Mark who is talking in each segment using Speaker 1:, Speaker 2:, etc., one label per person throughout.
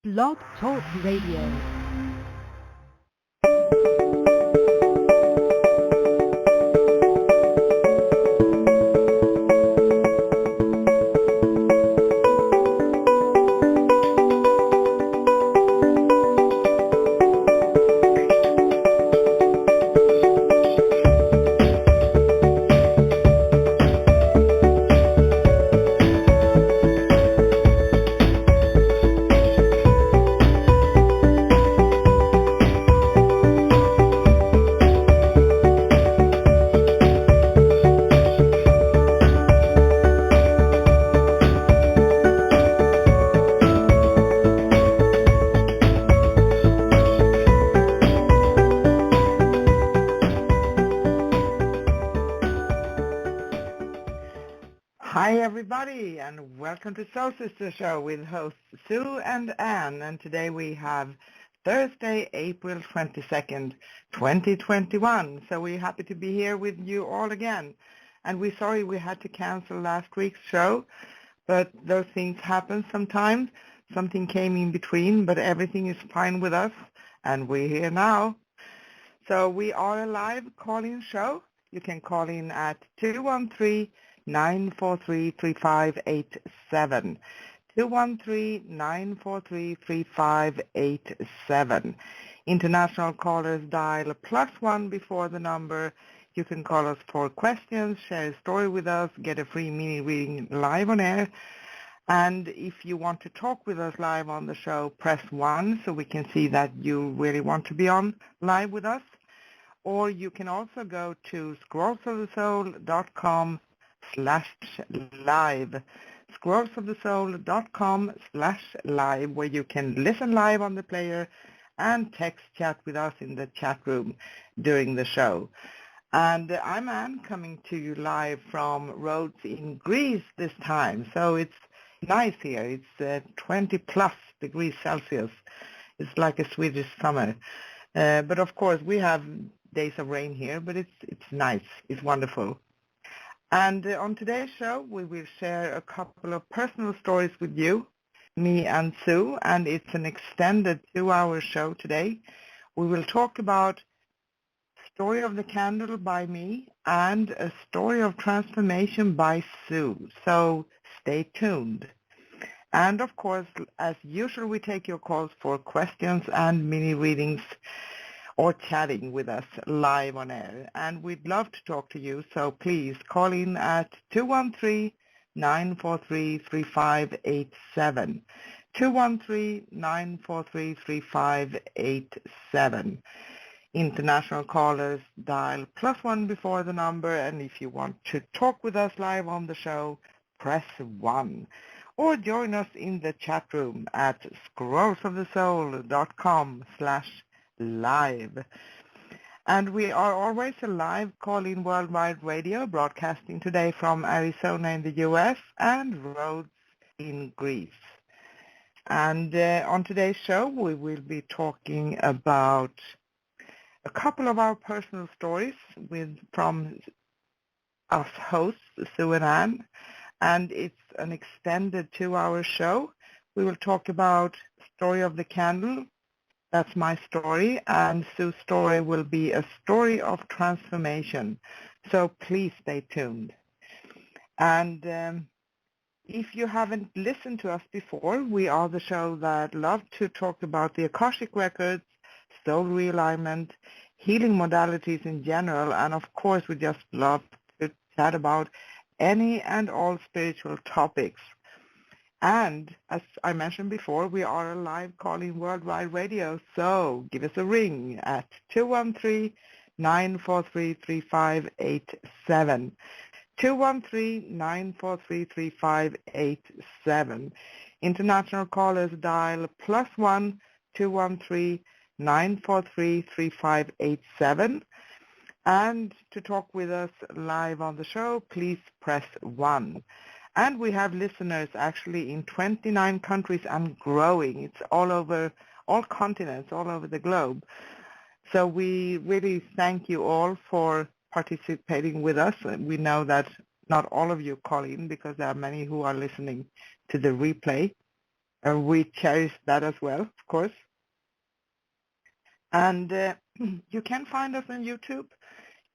Speaker 1: Blog Talk Radio.
Speaker 2: Hi everybody, and welcome to Soul Sister Show with hosts Sue and Anne. And today we have Thursday, April 22nd, 2021. So we're happy to be here with you all again. And we're sorry we had to cancel last week's show, but those things happen sometimes. Something came in between, but everything is fine with us, and we're here now. So we are a live call-in show. You can call in at 213-943-3587. 213-943-3587. International callers dial +1 before the number. You can call us for questions, share a story with us, get a free mini reading live on air. And if you want to talk with us live on the show, press 1 so we can see that you really want to be on live with us. Or you can also go to scrollsofthesoul.com/live. scrollsofthesoul.com/live, where you can listen live on the player and text chat with us in the chat room during the show. And I'm Anne, coming to you live from Rhodes in Greece this time. So it's nice here. It's 20 plus degrees Celsius. It's like a Swedish summer. But of course we have days of rain here, but it's nice. It's wonderful. And on today's show, we will share a couple of personal stories with you, me and Sue, and it's an extended 2-hour show today. We will talk about Story of the Candle by me and a story of transformation by Sue. So stay tuned. And of course, as usual, we take your calls for questions and mini readings or chatting with us live on air. And we'd love to talk to you, so please call in at 213-943-3587. 213-943-3587. International callers dial +1 before the number, and if you want to talk with us live on the show, press 1. Or join us in the chat room at scrollsofthesoul.com/live. And we are always a live call-in worldwide radio, broadcasting today from Arizona in the U.S. and Rhodes in Greece. And on today's show, we will be talking about a couple of our personal stories from us hosts, Sue and Anne. And it's an extended 2-hour show. We will talk about Story of the Candle. That's my story, and Sue's story will be a story of transformation. So please stay tuned. And if you haven't listened to us before, we are the show that love to talk about the Akashic Records, soul realignment, healing modalities in general, and of course we just love to chat about any and all spiritual topics. And as I mentioned before, we are a live call-in worldwide radio, so give us a ring at 213-943-3587. 213-943-3587. International callers dial +1 213-943-3587. And to talk with us live on the show, please press 1. And we have listeners actually in 29 countries and growing. It's all over, all continents, all over the globe. So we really thank you all for participating with us. We know that not all of you call in because there are many who are listening to the replay. And we cherish that as well, of course. And you can find us on YouTube.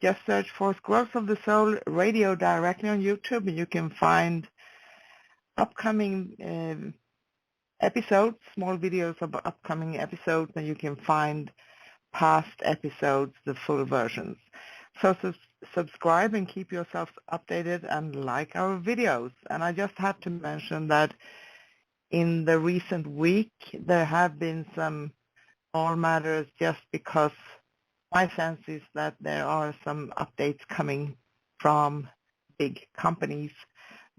Speaker 2: Just search for Scrolls of the Soul Radio directly on YouTube, and you can find upcoming episodes, small videos of upcoming episodes, and you can find past episodes, the full versions. So subscribe and keep yourself updated and like our videos. And I just have to mention that in the recent week, there have been some small matters just because my sense is that there are some updates coming from big companies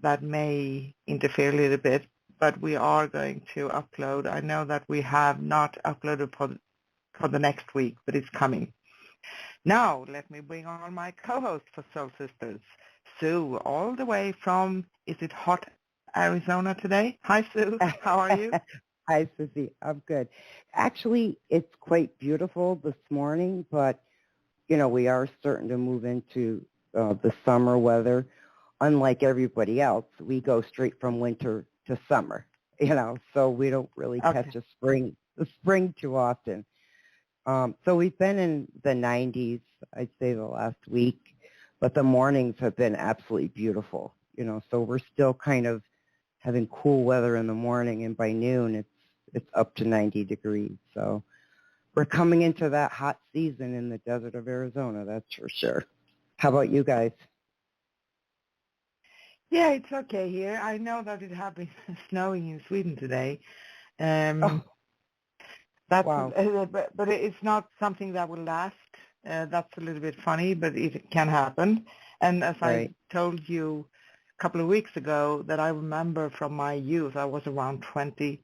Speaker 2: that may interfere a little bit, but we are going to upload. I know that we have not uploaded for the next week, but it's coming. Now, let me bring on my co-host for Soul Sisters, Sue, all the way from, is it hot Arizona today? Hi, Sue. How are you?
Speaker 3: Hi, Susie. I'm good. Actually, it's quite beautiful this morning, but, we are starting to move into the summer weather. Unlike everybody else, we go straight from winter to summer, so we don't really catch the spring too often. So we've been in the 90s, I'd say the last week, but the mornings have been absolutely beautiful, so we're still kind of having cool weather in the morning, and by noon it's up to 90 degrees. So we're coming into that hot season in the desert of Arizona, that's for sure. How about you guys?
Speaker 2: Yeah, it's okay here. I know that it has been snowing in Sweden today. That's,
Speaker 3: wow.
Speaker 2: But it's not something that will last. That's a little bit funny, but it can happen. And as
Speaker 3: Right.
Speaker 2: I told you a couple of weeks ago, that I remember from my youth, I was around 20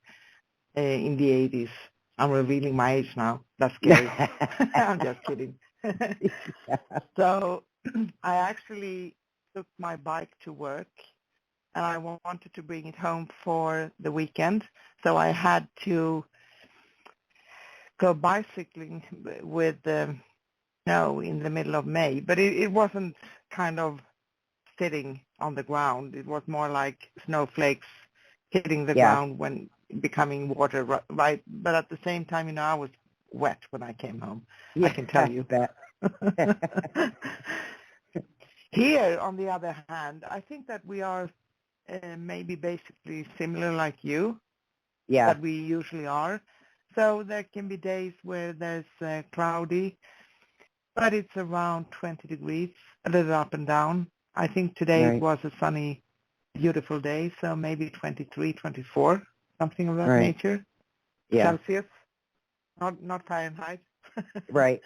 Speaker 2: in the 80s. I'm revealing my age now. That's scary. I'm just kidding. So I actually took my bike to work, and I wanted to bring it home for the weekend. So I had to go bicycling with snow in the middle of May, but it wasn't kind of sitting on the ground. It was more like snowflakes hitting the ground when becoming water, right? But at the same time, I was wet when I came home. I can tell you.
Speaker 3: That.
Speaker 2: Here, on the other hand, I think that we are maybe basically similar like you, that we usually are. So there can be days where there's cloudy, but it's around 20 degrees, a little up and down. I think today it was a sunny, beautiful day, so maybe 23, 24, something of that nature.
Speaker 3: Yeah.
Speaker 2: Celsius, not Fahrenheit.
Speaker 3: Right.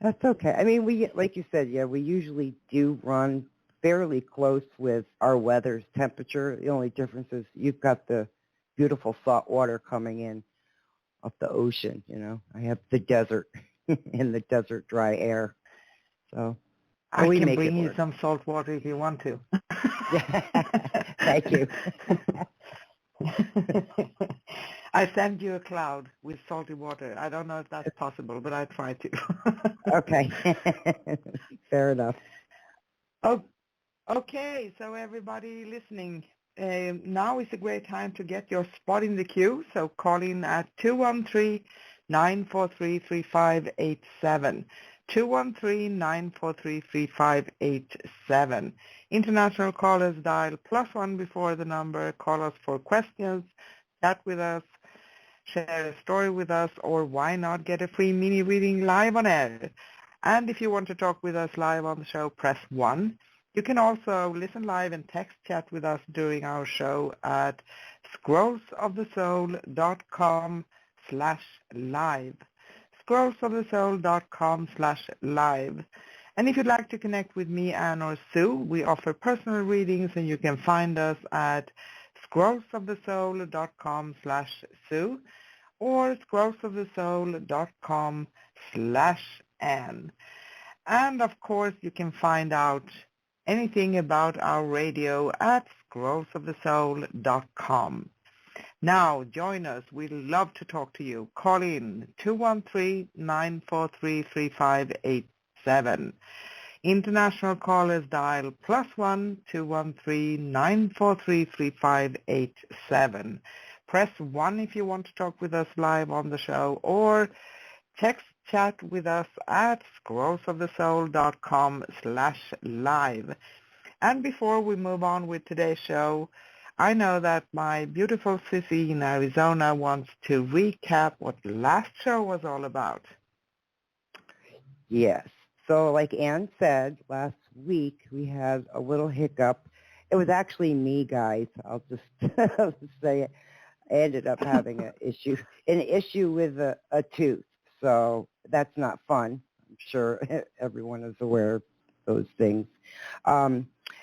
Speaker 3: That's okay. I mean, we, like you said, we usually do run fairly close with our weather's temperature. The only difference is you've got the beautiful salt water coming in off the ocean, I have the desert and the desert dry air. So
Speaker 2: I can bring you some salt water if you want to.
Speaker 3: Thank you.
Speaker 2: I send you a cloud with salty water. I don't know if that's possible, but I try to.
Speaker 3: Okay. Fair enough.
Speaker 2: Oh, okay, so everybody listening, now is a great time to get your spot in the queue. So call in at 213-943-3587. 213-943-3587. International callers dial +1 before the number. Call us for questions, chat with us, share a story with us, or why not get a free mini reading live on air. And if you want to talk with us live on the show, press 1. You can also listen live and text chat with us during our show at scrollsofthesoul.com/live. scrollsofthesoul.com/live. And if you'd like to connect with me, Anne, or Sue, we offer personal readings, and you can find us at scrollsofthesoul.com/Sue or scrollsofthesoul.com/Anne. And of course, you can find out anything about our radio at scrollsofthesoul.com. Now, join us. We'd love to talk to you. Call in 213-943-3587. International callers dial +1 213 943 3587. Press 1 if you want to talk with us live on the show, or text chat with us at scrollsofthesoul.com/live. And before we move on with today's show, I know that my beautiful Sissy in Arizona wants to recap what last show was all about.
Speaker 3: Yes. So like Ann said, last week we had a little hiccup. It was actually me, guys. I'll just say it. I ended up having an issue with a tooth. So that's not fun. I'm sure everyone is aware of those things.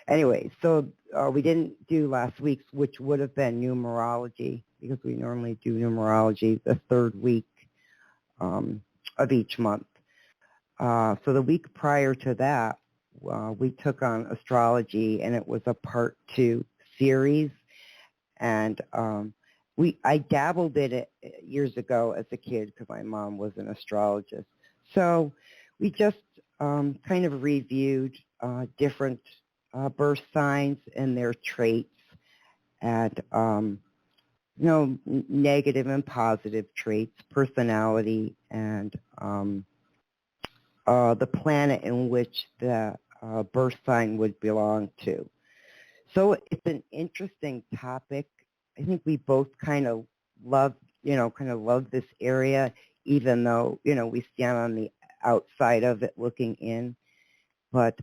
Speaker 3: Anyway, so we didn't do last week's, which would have been numerology, because we normally do numerology the third week of each month. So the week prior to that, we took on astrology, and it was a part 2 series. And I dabbled in it years ago as a kid because my mom was an astrologist. So we just kind of reviewed different birth signs and their traits, and negative and positive traits, personality, and the planet in which the birth sign would belong to. So it's an interesting topic. I think we both kind of love this area, even though, we stand on the outside of it looking in. But,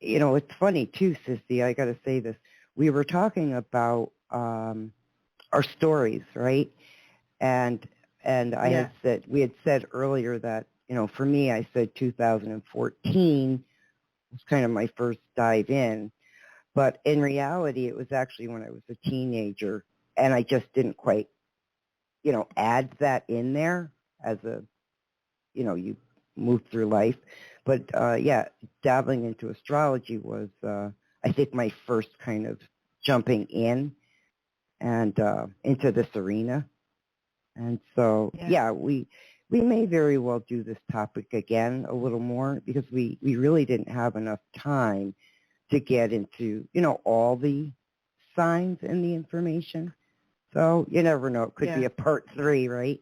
Speaker 3: it's funny too, Sissy, I got to say this. We were talking about our stories, right? And we had said earlier that, for me, I said 2014 was kind of my first dive in. But in reality, it was actually when I was a teenager, and I just didn't quite, add that in there as you move through life. But, dabbling into astrology was, I think, my first kind of jumping in and into this arena. And so, we may very well do this topic again a little more, because we really didn't have enough time to get into, all the signs and the information. So you never know. It could be a part 3, right?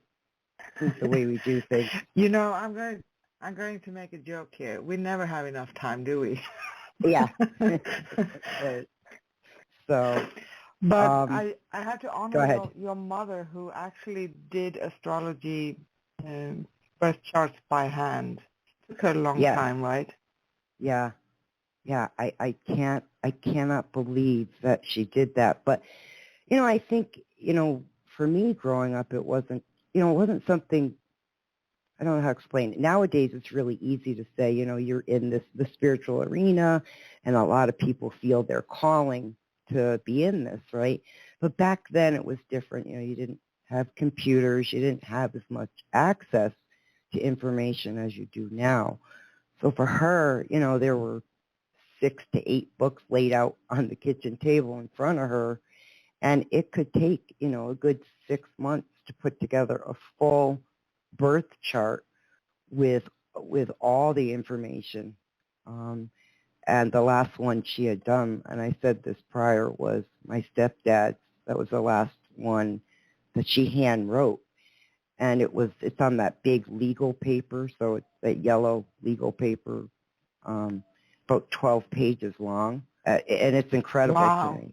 Speaker 3: That's the way we do things.
Speaker 2: I'm going to make a joke here. We never have enough time, do we?
Speaker 3: Yeah. So.
Speaker 2: But I have to honor
Speaker 3: your
Speaker 2: mother, who actually did astrology birth charts by hand. It took her a long time, right?
Speaker 3: Yeah. Yeah, I cannot believe that she did that. But, I think, for me growing up, it wasn't something, I don't know how to explain it. Nowadays, it's really easy to say, you're in the spiritual arena, and a lot of people feel their calling to be in this, right? But back then it was different. You didn't have computers. You didn't have as much access to information as you do now. So for her, there were 6 to 8 books laid out on the kitchen table in front of her, and it could take, a good 6 months to put together a full birth chart with all the information. And the last one she had done, and I said this prior, was my stepdad's. That was the last one that she hand wrote. And it's on that big legal paper, so it's that yellow legal paper, about 12 pages long. And it's incredible to me.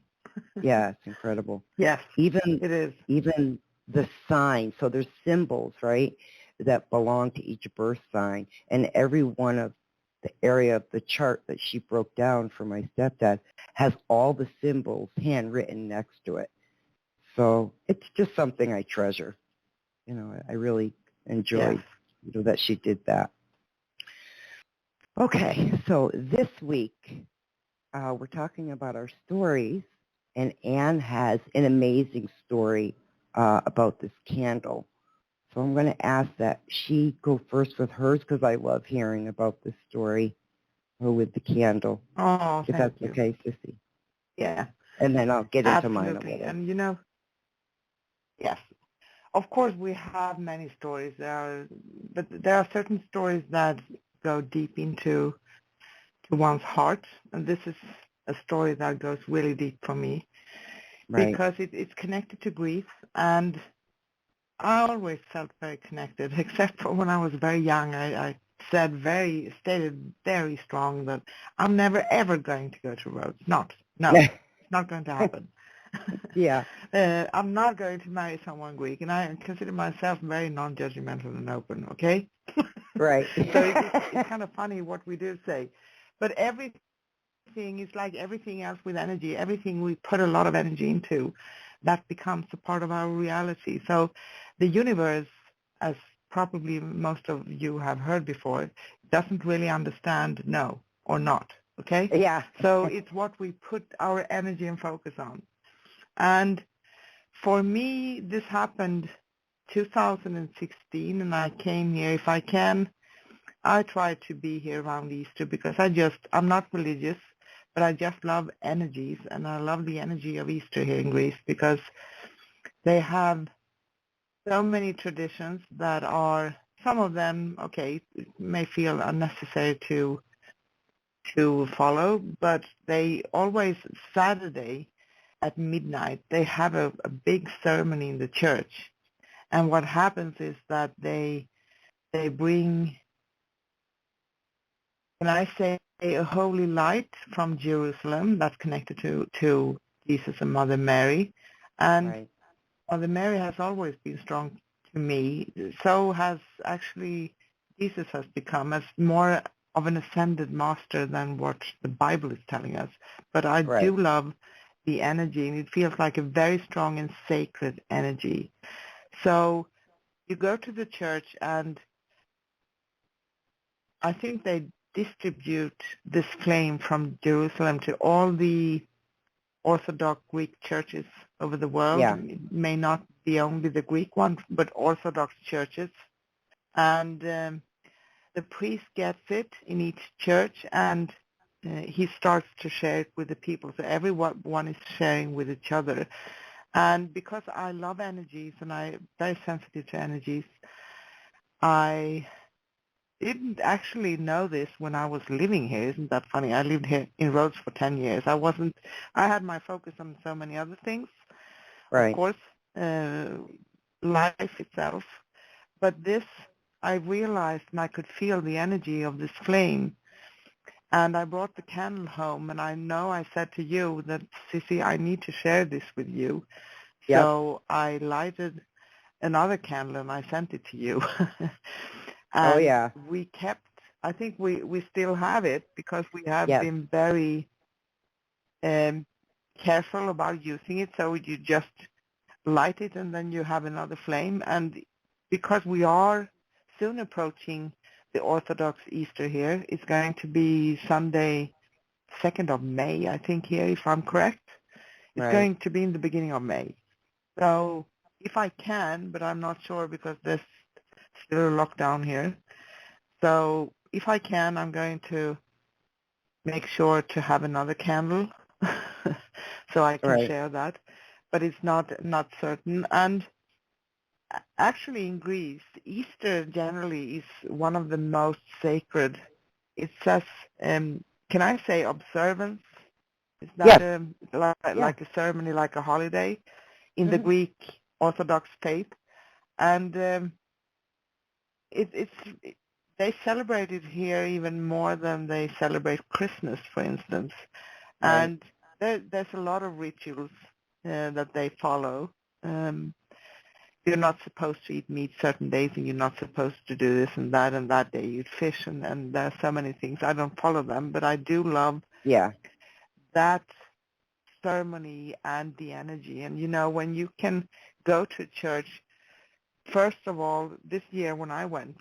Speaker 3: Yeah, it's incredible.
Speaker 2: Yes,
Speaker 3: it
Speaker 2: is.
Speaker 3: Even the sign, so there's symbols, right, that belong to each birth sign. And every one of the area of the chart that she broke down for my stepdad has all the symbols handwritten next to it. So it's just something I treasure. I really enjoyed that she did that. Okay, so this week we're talking about our stories, and Anne has an amazing story about this candle. So I'm going to ask that she go first with hers, because I love hearing about this story with the candle.
Speaker 2: Oh,
Speaker 3: if
Speaker 2: thank
Speaker 3: that's
Speaker 2: you.
Speaker 3: Okay, Sissy.
Speaker 2: Yeah.
Speaker 3: And then I'll get into mine a
Speaker 2: Absolutely.
Speaker 3: little.
Speaker 2: And yes, of course we have many stories, but there are certain stories that go deep into one's heart. And this is a story that goes really deep for me because it's connected to grief. And I always felt very connected, except for when I was very young. I stated very strong that I'm never ever going to go to Rhodes. No, it's not going to happen.
Speaker 3: Yeah.
Speaker 2: I'm not going to marry someone Greek, and I consider myself very non-judgmental and open. Okay.
Speaker 3: Right.
Speaker 2: So it's kind of funny what we do say, but everything is like everything else with energy. Everything we put a lot of energy into, that becomes a part of our reality. So the universe, as probably most of you have heard before, doesn't really understand no or not. Okay?
Speaker 3: Yeah.
Speaker 2: So it's what we put our energy and focus on. And for me, this happened 2016, and I came here. If I can, I try to be here around Easter because I'm not religious, but I just love energies, and I love the energy of Easter here in Greece because they have so many traditions that are, some of them, okay, may feel unnecessary to follow, but they always, Saturday at midnight, they have a big ceremony in the church. And what happens is that they bring, can I say, a holy light from Jerusalem that's connected to Jesus and Mother Mary. And Mother Mary has always been strong to me. So has actually Jesus has become as more of an ascended master than what the Bible is telling us. But I do love the energy, and it feels like a very strong and sacred energy. So you go to the church, and I think they distribute this flame from Jerusalem to all the Orthodox Greek churches over the world.
Speaker 3: Yeah.
Speaker 2: It may not be only the Greek one, but Orthodox churches. And the priest gets it in each church, and he starts to share it with the people. So everyone is sharing with each other. And because I love energies and I'm very sensitive to energies, I didn't actually know this when I was living here. Isn't that funny? I lived here in Rhodes for 10 years. I had my focus on so many other things. Of course, life itself. But this, I realized, and I could feel the energy of this flame. And I brought the candle home, and I know I said to you that, Sissy, I need to share this with you. Yep. So I lighted another candle, and I sent it to you. And we kept, I think we still have it because we have been very careful about using it. So you just light it, and then you have another flame. And because we are soon approaching the Orthodox Easter here, it's going to be Sunday, 2nd of May, I think, here, if I'm correct. It's going to be in the beginning of May. So if I can, but I'm not sure because there's still a lockdown here. So if I can, I'm going to make sure to have another candle so I can share that. But it's not certain. And actually in Greece, Easter generally is one of the most sacred. It says, can I say observance? Is that like a ceremony, like a holiday in the Greek Orthodox faith? And they celebrate it here even more than they celebrate Christmas, for instance. And there's a lot of rituals that they follow. You're not supposed to eat meat certain days, and you're not supposed to do this and that day you eat fish, and there are so many things. I don't follow them, but I do love that ceremony and the energy. And, you know, when you can go to church, first of all, this year when I went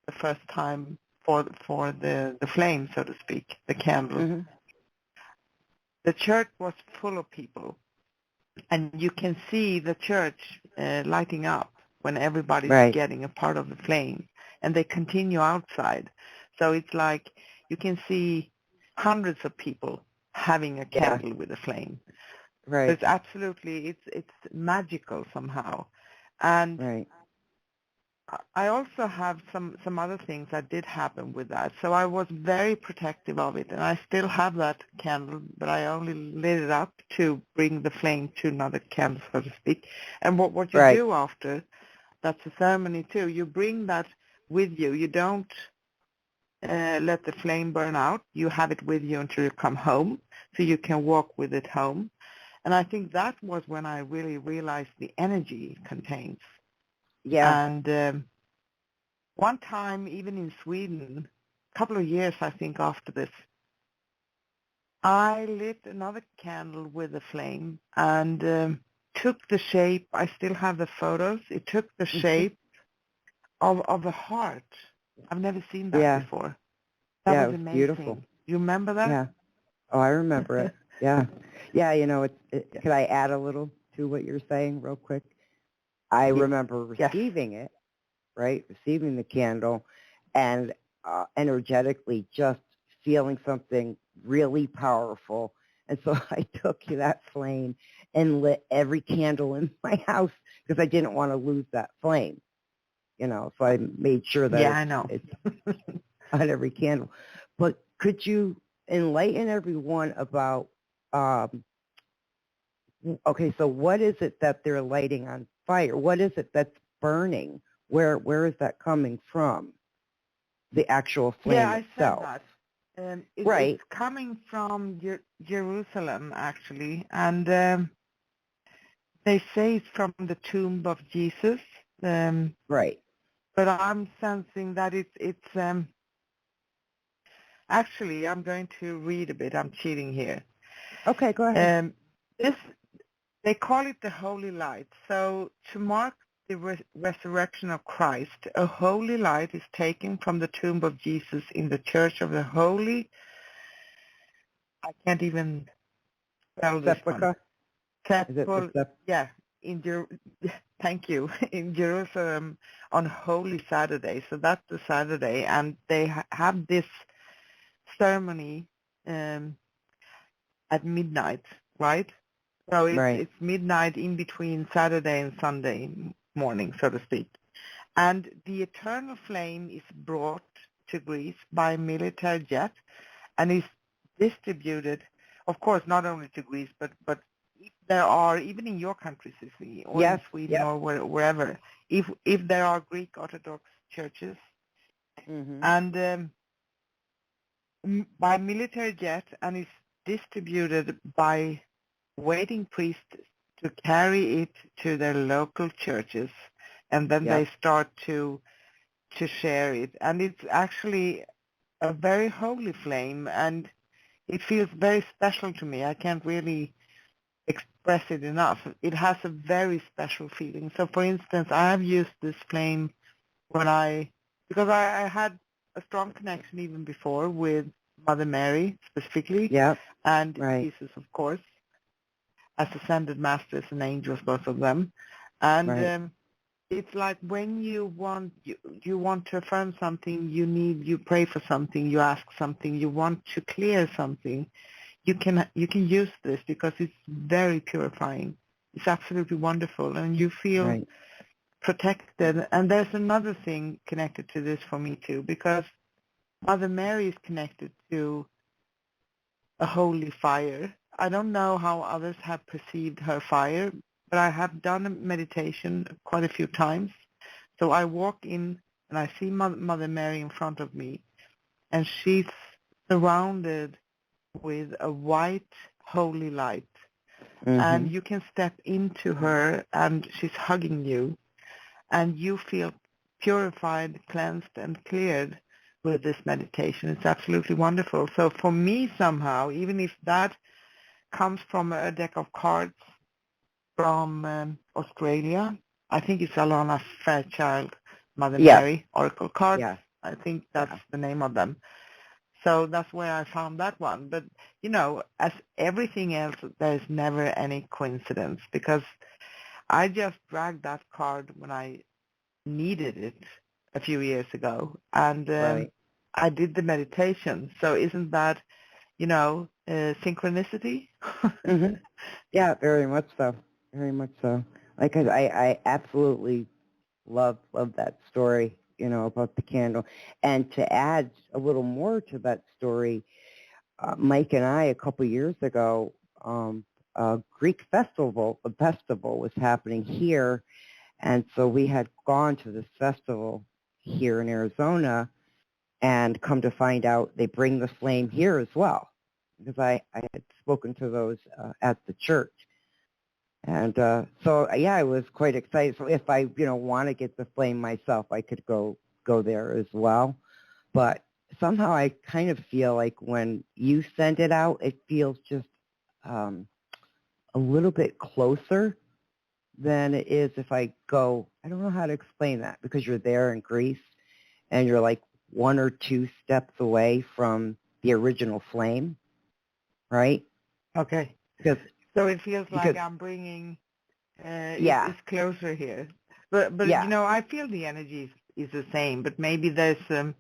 Speaker 2: the first time for the flame, so to speak, the candle, the church was full of people. And you can see the church lighting up when everybody's getting a part of the flame. And they continue outside. So it's like you can see hundreds of people having a candle with a flame. So it's absolutely, it's magical somehow. And I also have some other things that did happen with that. So I was very protective of it, and I still have that candle, but I only lit it up to bring the flame to another candle, so to speak. And what you
Speaker 3: Right.
Speaker 2: do after, that's a ceremony too. You bring that with you. You don't let the flame burn out. You have it with you until you come home, so you can walk with it home. And I think that was when I really realized the energy it contains.
Speaker 3: Yeah.
Speaker 2: And one time, even in Sweden, a couple of years, I think, after this, I lit another candle with a flame and took the shape. I still have the photos. It took the shape of a heart. I've never seen that
Speaker 3: Yeah.
Speaker 2: before. That
Speaker 3: Yeah,
Speaker 2: was
Speaker 3: it was
Speaker 2: amazing.
Speaker 3: beautiful.
Speaker 2: You remember that?
Speaker 3: Yeah. Oh, I remember it. Yeah. Yeah, could I add a little to what you're saying real quick? I remember
Speaker 2: Yes.
Speaker 3: receiving it, right? Receiving the candle and energetically just feeling something really powerful. And so I took that flame and lit every candle in my house because I didn't want to lose that flame, so I made sure that
Speaker 2: Yeah, I know.
Speaker 3: it's on every candle. But could you enlighten everyone about, okay, so what is it that they're lighting on fire? What is it that's burning? Where is that coming from? The actual flame
Speaker 2: Yeah, I said
Speaker 3: itself.
Speaker 2: that.
Speaker 3: Right.
Speaker 2: It's coming from Jerusalem, actually, and they say it's from the tomb of Jesus.
Speaker 3: Right.
Speaker 2: But I'm sensing that it's actually, I'm going to read a bit. I'm cheating here.
Speaker 3: Okay, go ahead.
Speaker 2: This they call it the holy light. So to mark the resurrection of Christ, a holy light is taken from the tomb of Jesus in the Church of the Holy. I can't even spell this one.
Speaker 3: Sepulchre? Is it the
Speaker 2: Yeah, thank you, in Jerusalem on Holy Saturday. So that's the Saturday, and they have this ceremony at midnight, right? So
Speaker 3: Right.
Speaker 2: it's midnight in between Saturday and Sunday morning, so to speak. And the eternal flame is brought to Greece by military jet and is distributed, of course, not only to Greece, but if there are, even in your country, Sicily, or in
Speaker 3: Yes.
Speaker 2: Sweden,
Speaker 3: Yep.
Speaker 2: or wherever, if there are Greek Orthodox churches,
Speaker 3: Mm-hmm.
Speaker 2: and by military jet, and is distributed by waiting priests to carry it to their local churches, and then they
Speaker 3: Yep.
Speaker 2: start to share it. And it's actually a very holy flame, and it feels very special to me. I can't really express it enough. It has a very special feeling. So for instance, I have used this flame because I had a strong connection even before with Mother Mary specifically,
Speaker 3: Yep.
Speaker 2: and
Speaker 3: Right.
Speaker 2: Jesus, of course, as ascended masters and angels, both of them. And
Speaker 3: Right.
Speaker 2: it's like when you want to affirm something, you pray for something, you ask something, you want to clear something, you can use this because it's very purifying. It's absolutely wonderful, and you feel
Speaker 3: Right.
Speaker 2: protected. And there's another thing connected to this for me too, because Mother Mary is connected to a holy fire. I don't know how others have perceived her fire, but I have done a meditation quite a few times. So I walk in and I see Mother Mary in front of me, and she's surrounded with a white holy light.
Speaker 3: Mm-hmm.
Speaker 2: And you can step into her and she's hugging you, and you feel purified, cleansed, and cleared with this meditation. It's absolutely wonderful. So for me somehow, even if that comes from a deck of cards from Australia, I think it's Alana Fairchild, Mother
Speaker 3: Yes.
Speaker 2: Mary, Oracle cards.
Speaker 3: Yes.
Speaker 2: I think that's
Speaker 3: Yeah.
Speaker 2: the name of them. So that's where I found that one. But, as everything else, there's never any coincidence, because I just dragged that card when I needed it a few years ago, and
Speaker 3: Right.
Speaker 2: I did the meditation. So isn't that, synchronicity?
Speaker 3: Mm-hmm. Yeah, very much so. Very much so. Like I absolutely Love that story, about the candle. And to add a little more to that story, Mike and I, a couple years ago, a Greek festival was happening here. And so we had gone to this festival here in Arizona, and come to find out they bring the flame here as well, because I had spoken to those at the church. And I was quite excited. So if I, want to get the flame myself, I could go there as well. But somehow I kind of feel like when you send it out, it feels just a little bit closer than it is if I go. I don't know how to explain that, because you're there in Greece and you're like one or two steps away from the original flame, right?
Speaker 2: Okay.
Speaker 3: Because
Speaker 2: So it feels like I'm bringing, it's closer here. But I feel the energy is the same, but maybe there's,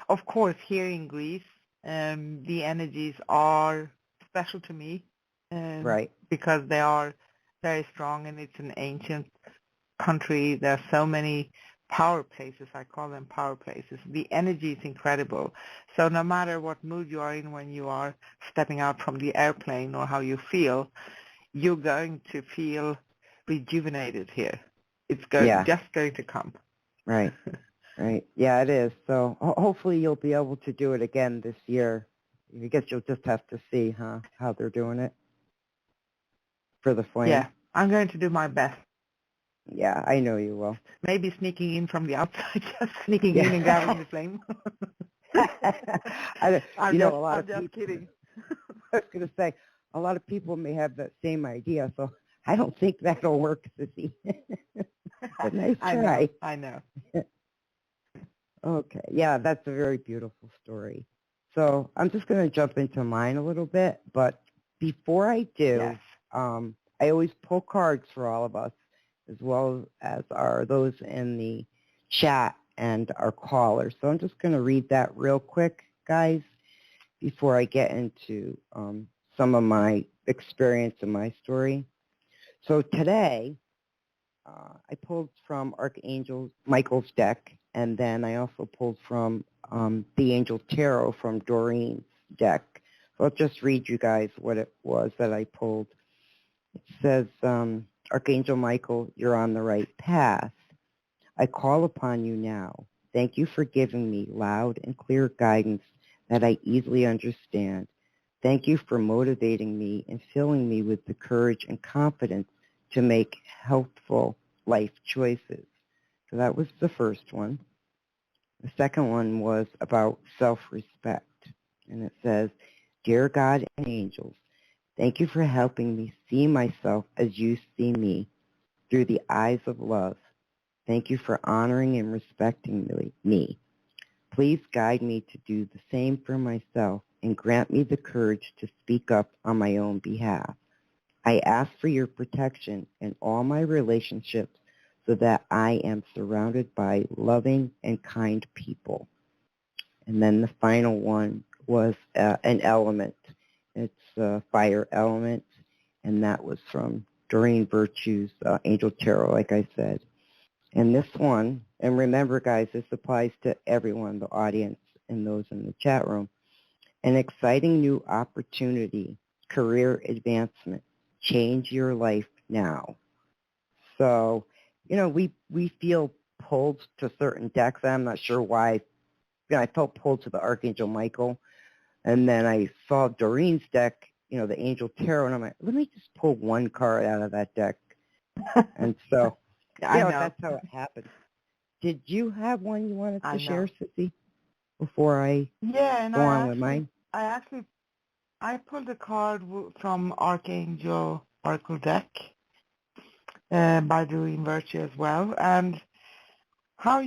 Speaker 2: of course, here in Greece, the energies are special to me,
Speaker 3: right,
Speaker 2: because they are very strong, and it's an ancient country. There are so many power places. I call them power places. The energy is incredible. So no matter what mood you are in when you are stepping out from the airplane or how you feel, you're going to feel rejuvenated here. It's just going to come.
Speaker 3: Right. Right. Yeah, it is. So hopefully you'll be able to do it again this year. I guess you'll just have to see, how they're doing it for the flame.
Speaker 2: Yeah, I'm going to do my best.
Speaker 3: Yeah, I know you will.
Speaker 2: Maybe sneaking in from the outside, just sneaking in and grabbing the flame. I'm just kidding.
Speaker 3: I was going to say, a lot of people may have that same idea, so I don't think that'll work, Sissy. But nice try.
Speaker 2: I know.
Speaker 3: Okay, yeah, that's a very beautiful story. So I'm just going to jump into mine a little bit, but before I do, I always pull cards for all of us, as well as those in the chat and our callers. So I'm just going to read that real quick, guys, before I get into some of my experience and my story. So today, I pulled from Archangel Michael's deck, and then I also pulled from the Angel Tarot from Doreen's deck. So I'll just read you guys what it was that I pulled. It says, Archangel Michael, you're on the right path. I call upon you now. Thank you for giving me loud and clear guidance that I easily understand. Thank you for motivating me and filling me with the courage and confidence to make healthful life choices. So that was the first one. The second one was about self-respect. And it says, Dear God and angels, thank you for helping me see myself as you see me, through the eyes of love. Thank you for honoring and respecting me. Please guide me to do the same for myself and grant me the courage to speak up on my own behalf. I ask for your protection in all my relationships so that I am surrounded by loving and kind people. And then the final one was an element. It's a fire element, and that was from Doreen Virtue's Angel Tarot, like I said. And this one, and remember, guys, this applies to everyone, the audience and those in the chat room, an exciting new opportunity, career advancement. Change your life now. So, we feel pulled to certain decks. I'm not sure why. I felt pulled to the Archangel Michael. And then I saw Doreen's deck, the Angel Tarot, and I'm like, let me just pull one card out of that deck. And so, that's how it happened. Did you have one you wanted to share, Sissy, before I go on with mine?
Speaker 2: I pulled a card from Archangel Michael deck by Doreen Virtue as well. And how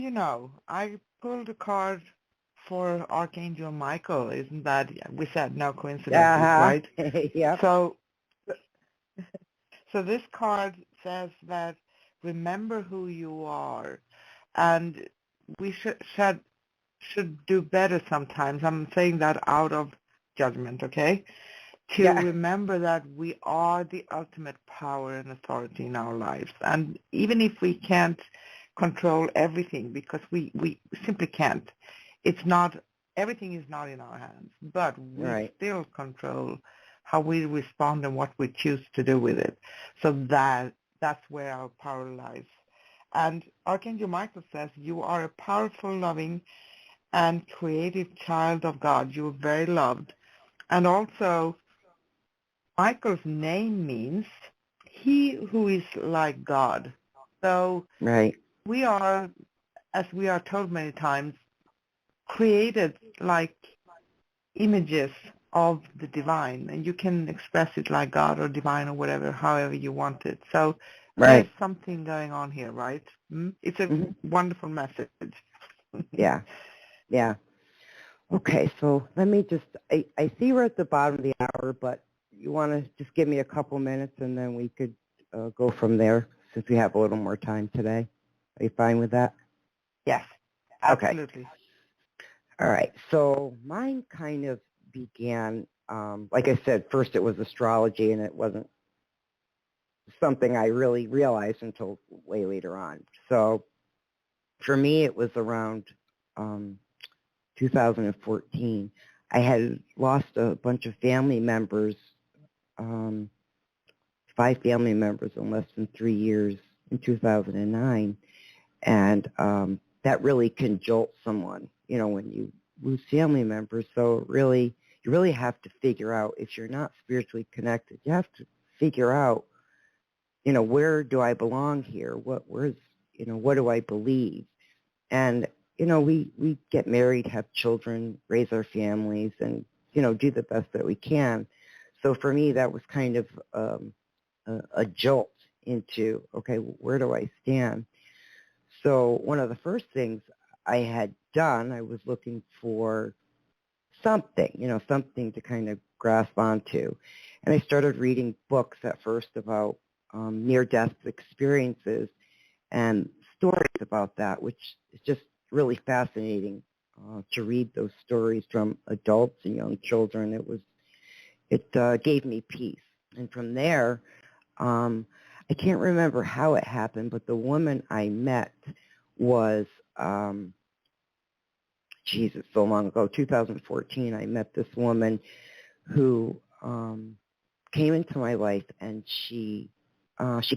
Speaker 2: I pulled a card for Archangel Michael. Isn't that, we said no coincidences, right?
Speaker 3: Yeah.
Speaker 2: So this card says that remember who you are, and we should do better sometimes. I'm saying that out of judgment, okay? To remember that we are the ultimate power and authority in our lives. And even if we can't control everything because we simply can't. It's not, everything is not in our hands, but we
Speaker 3: Right.
Speaker 2: still control how we respond and what we choose to do with it. So that's where our power lies. And Archangel Michael says, you are a powerful, loving, and creative child of God. You are very loved. And also, Michael's name means he who is like God. So
Speaker 3: Right.
Speaker 2: we are, as we are told many times, created like images of the divine, and you can express it like God or divine or whatever, however you want it. So there's
Speaker 3: Right.
Speaker 2: something going on here, right? It's a
Speaker 3: Hmm.
Speaker 2: wonderful message.
Speaker 3: Yeah. Yeah. Okay, so let me just, I see we're at the bottom of the hour, but you want to just give me a couple minutes and then we could go from there since we have a little more time today. Are you fine with that?
Speaker 2: Yes,
Speaker 3: Okay.
Speaker 2: absolutely.
Speaker 3: All right. So mine kind of began, like I said, first it was astrology and it wasn't something I really realized until way later on. So for me, it was around 2014. I had lost a bunch of family members, 5 family members in less than 3 years in 2009. And that really can jolt someone, when you lose family members. So really, you really have to figure out, if you're not spiritually connected, you have to figure out, where do I belong here? What do I believe? And, we get married, have children, raise our families, and, do the best that we can. So for me, that was kind of a jolt into, okay, where do I stand? So one of the first things I had done, I was looking for something, something to kind of grasp onto. And I started reading books at first about near-death experiences and stories about that, which is just really fascinating to read those stories from adults and young children. It gave me peace. And from there, I can't remember how it happened, but the woman I met was, it's so long ago, 2014, I met this woman who came into my life, and she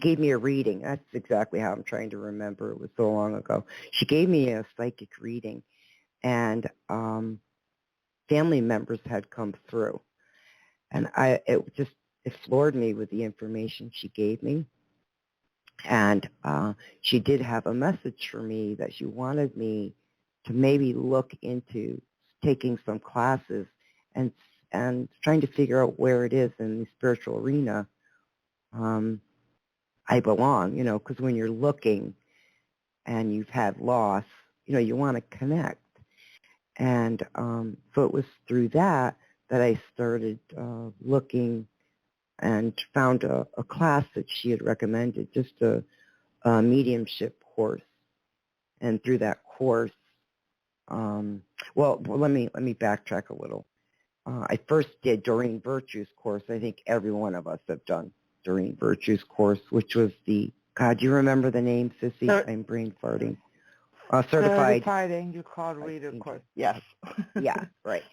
Speaker 3: gave me a reading. That's exactly how I'm trying to remember. It was so long ago. She gave me a psychic reading, and family members had come through. And it floored me with the information she gave me. And she did have a message for me that she wanted me to maybe look into taking some classes and trying to figure out where it is in the spiritual arena I belong, because when you're looking and you've had loss, you want to connect. And so it was through that I started looking and found a class that she had recommended, just a mediumship course. And through that course, let me backtrack a little. I first did Doreen Virtue's course. I think every one of us have done Doreen Virtue's course, which was God, do you remember the name, Sissy? I'm brain farting.
Speaker 2: Certified Angel Card Reader course. Yes.
Speaker 3: Yeah, right.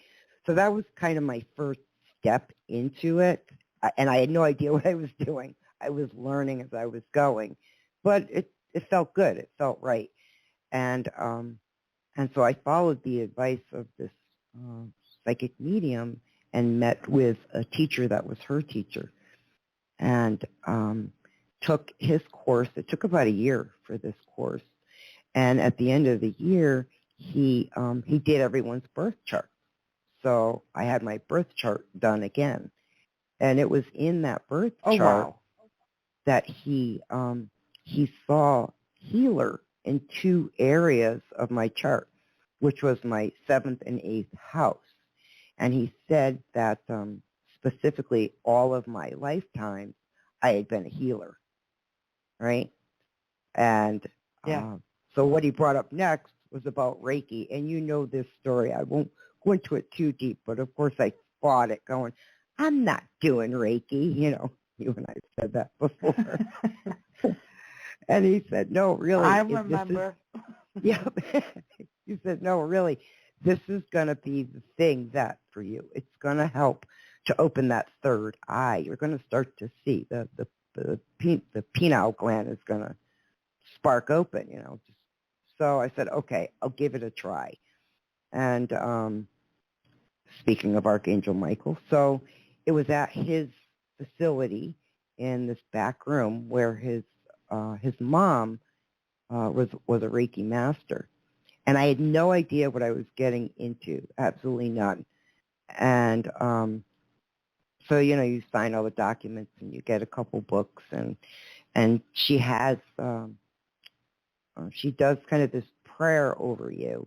Speaker 3: So that was kind of my first step into it, and I had no idea what I was doing. I was learning as I was going, but it felt good. It felt right, and so I followed the advice of this psychic medium and met with a teacher that was her teacher, and took his course. It took about a year for this course, and at the end of the year, he did everyone's birth chart. So I had my birth chart done again, and it was in that birth chart that he saw healer in 2 areas of my chart, which was my 7th and 8th house. And he said that specifically all of my lifetime I had been a healer, right? And so what he brought up next was about Reiki. And you know this story. I won't go into it too deep, but of course I fought it going, I'm not doing Reiki. You and I have said that before. And he said, no, really,
Speaker 2: I
Speaker 3: if this is,
Speaker 2: remember.
Speaker 3: yeah. He said, no, really, this is going to be the thing that for you. It's going to help to open that third eye. You're going to start to see the pineal gland is going to spark open, you know. So I said, okay, I'll give it a try. And speaking of Archangel Michael, so it was at his facility in this back room where his mom was a Reiki master. And I had no idea what I was getting into, absolutely none. And so, you know, you sign all the documents and you get a couple books, and she has, she does kind of this prayer over you,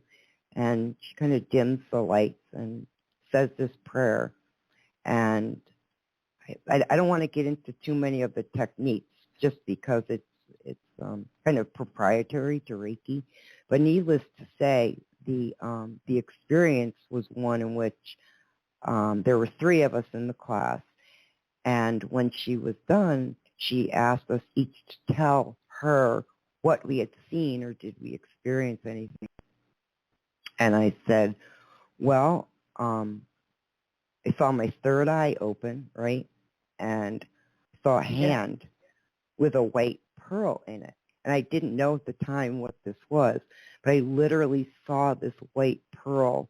Speaker 3: and she kind of dims the lights and says this prayer. And I don't want to get into too many of the techniques just because it's kind of proprietary to Reiki. But needless to say, the experience was one in which there were 3 of us in the class, and when she was done, she asked us each to tell her what we had seen or did we experience anything. And I said, well, I saw my third eye open, right, and saw a hand with a white pearl in it. And I didn't know at the time what this was, but I literally saw this white pearl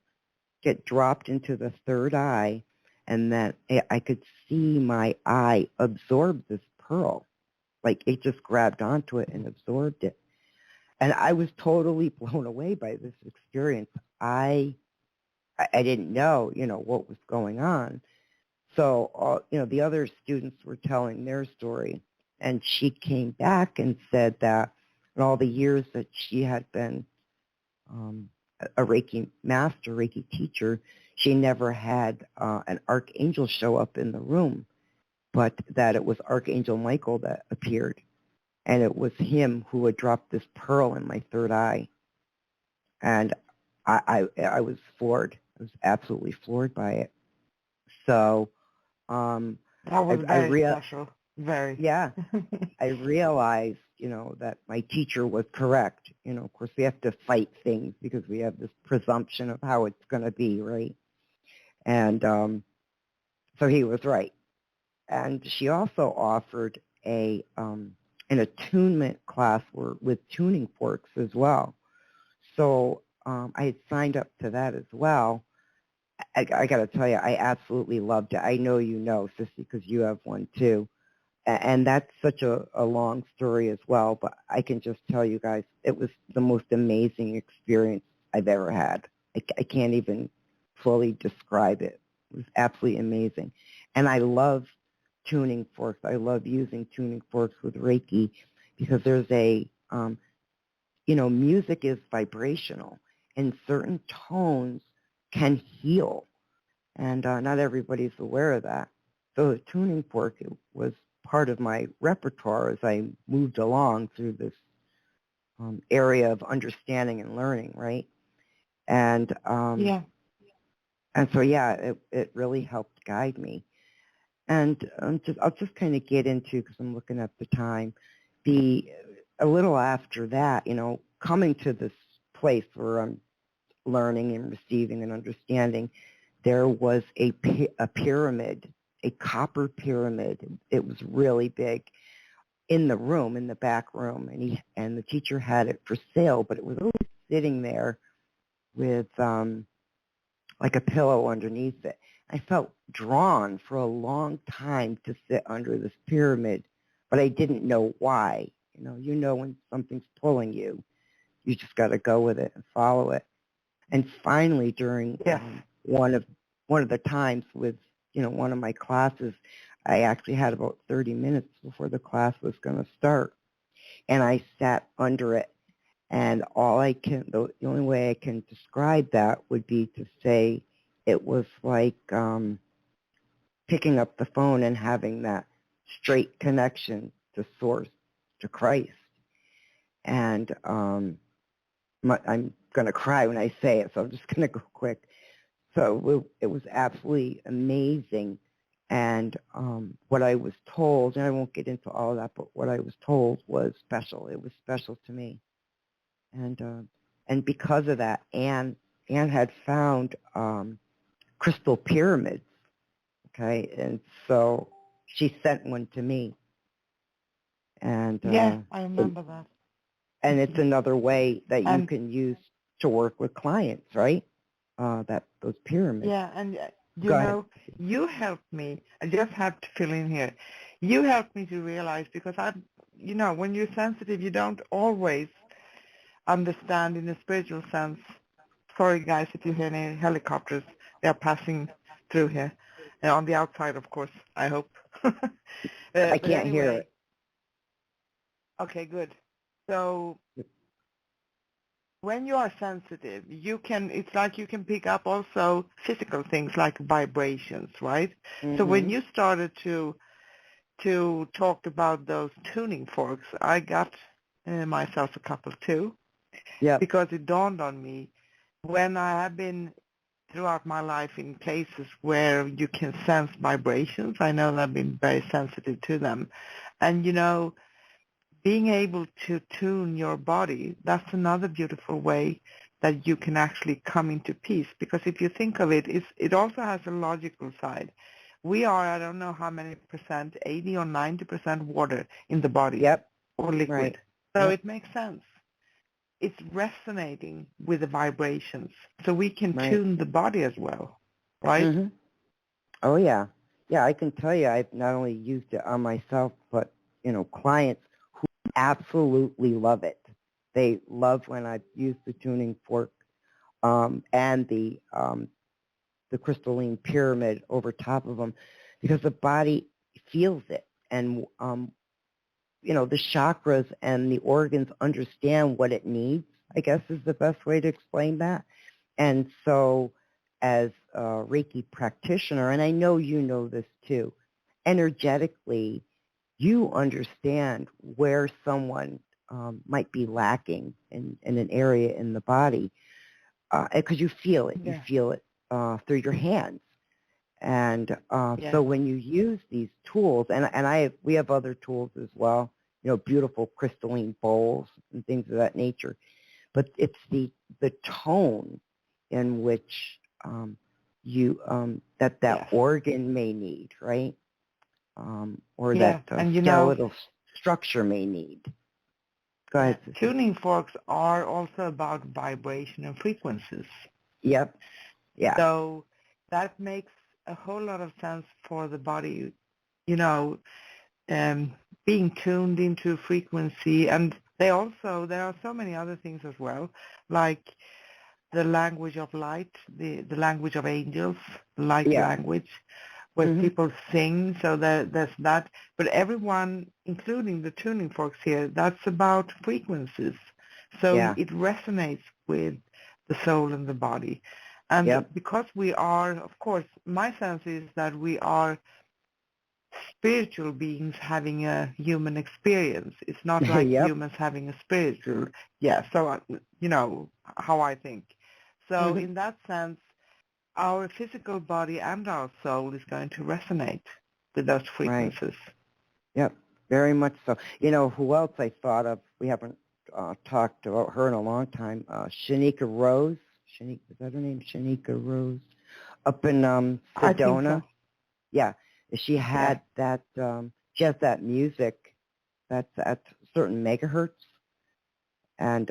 Speaker 3: get dropped into the third eye, and then I could see my eye absorb this pearl. Like it just grabbed onto it and absorbed it. And I was totally blown away by this experience. I didn't know, you know, what was going on. So, you know, the other students were telling their story, and she came back and said that in all the years that she had been a Reiki master, Reiki teacher, she never had an archangel show up in the room, but that it was Archangel Michael that appeared, and it was him who had dropped this pearl in my third eye. And I was floored. I was absolutely floored by it. So
Speaker 2: That was very special. Very.
Speaker 3: Yeah. I realized, you know, that my teacher was correct. You know, of course, we have to fight things because we have this presumption of how it's going to be, right? And so he was right. And she also offered an attunement class with tuning forks as well. So I had signed up to that as well. I got to tell you, I absolutely loved it. I know you know, Sissy, because you have one too. And that's such a long story as well, but I can just tell you guys, it was the most amazing experience I've ever had. I can't even fully describe it. It was absolutely amazing. And I love tuning forks. I love using tuning forks with Reiki because there's you know, music is vibrational, and certain tones can heal, and not everybody's aware of that. So the tuning fork was part of my repertoire as I moved along through this area of understanding and learning, right? And and so it really helped guide me. And I'll just kind of get into, because I'm looking at the time, a little after that, you know, coming to this place where I'm learning and receiving and understanding, there was a pyramid, a copper pyramid. It was really big in the room, in the back room, and the teacher had it for sale, but it was always sitting there with like a pillow underneath it. I felt drawn for a long time to sit under this pyramid, but I didn't know why. You know when something's pulling you, you just got to go with it and follow it. And finally, during one of the times with one of my classes, I actually had about 30 minutes before the class was going to start, and I sat under it. And the only way I can describe that would be to say it was like picking up the phone and having that straight connection to Source, to Christ. And I'm going to cry when I say it, so I'm just going to go quick. So it was absolutely amazing And what I was told, and I won't get into all of that, but what I was told was special. It was special to me. And because of that, Anne had found crystal pyramids, okay? And so she sent one to me. And
Speaker 2: Yeah, I remember that.
Speaker 3: and it's another way that you
Speaker 2: And
Speaker 3: can use to work with clients, right? Those pyramids.
Speaker 2: yeah, and
Speaker 3: Go ahead.
Speaker 2: you helped me. I just have to fill in here. You helped me to realize because when you're sensitive, you don't always understand in a spiritual sense. Sorry, guys, if you hear any helicopters, they are passing through here. On the outside, of course, I hope.
Speaker 3: I
Speaker 2: But
Speaker 3: can't hear
Speaker 2: anyway,
Speaker 3: it.
Speaker 2: okay, good. So when you are sensitive, it's like you can pick up also physical things like vibrations, right?
Speaker 3: Mm-hmm.
Speaker 2: So when you started to talk about those tuning forks, I got myself a couple too.
Speaker 3: Yeah.
Speaker 2: Because it dawned on me when I have been throughout my life in places where you can sense vibrations. I know that I've been very sensitive to them. And, being able to tune your body, that's another beautiful way that you can actually come into peace. Because if you think of it, it also has a logical side. We are, I don't know how many percent, 80 or 90% water in the body.
Speaker 3: Yep.
Speaker 2: Or liquid.
Speaker 3: Right.
Speaker 2: So
Speaker 3: Yep.
Speaker 2: it makes sense. It's resonating with the vibrations. So we can tune the body as well, right?
Speaker 3: Mm-hmm. Oh, yeah. Yeah, I can tell you I've not only used it on myself, but, clients who absolutely love it. They love when I use the tuning fork and the crystalline pyramid over top of them because the body feels it. And, the chakras and the organs understand what it needs, I guess is the best way to explain that. And so as a Reiki practitioner, and I know you know this too, energetically, you understand where someone might be lacking in an area in the body because you feel it.
Speaker 2: Yeah.
Speaker 3: You feel it through your hands. And so when you use these tools, and we have other tools as well, beautiful crystalline bowls and things of that nature, but it's the tone in which that organ may need, right? Or that skeletal structure may need. Go ahead, Sissy.
Speaker 2: Tuning forks are also about vibration and frequencies.
Speaker 3: Yep. Yeah.
Speaker 2: So that makes a whole lot of sense for the body, being tuned into frequency. And there are so many other things as well, like the language of light, the language of angels, light language, where people sing. So there's that. But everyone, including the tuning forks here, that's about frequencies. So it resonates with the soul and the body. And because we are, of course, my sense is that we are spiritual beings having a human experience. It's not like humans having a spiritual. Yeah, so, how I think. So in that sense, our physical body and our soul is going to resonate with those frequencies.
Speaker 3: Right. Yep, very much so. Who else I thought of? We haven't talked about her in a long time. Shanika Rose. Is that her name? Shanika Rose. Up in Sedona.
Speaker 2: I think so.
Speaker 3: Yeah. She had that, she has that music that's at certain megahertz. And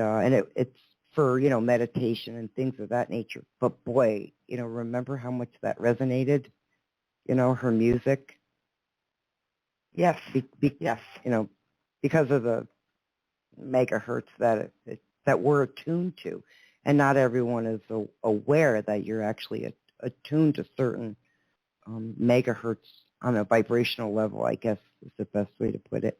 Speaker 3: it's for, meditation and things of that nature. But boy, remember how much that resonated, her music?
Speaker 2: Yes.
Speaker 3: Yes. Because of the megahertz that we're attuned to. And not everyone is aware that you're actually attuned to certain megahertz on a vibrational level, I guess is the best way to put it.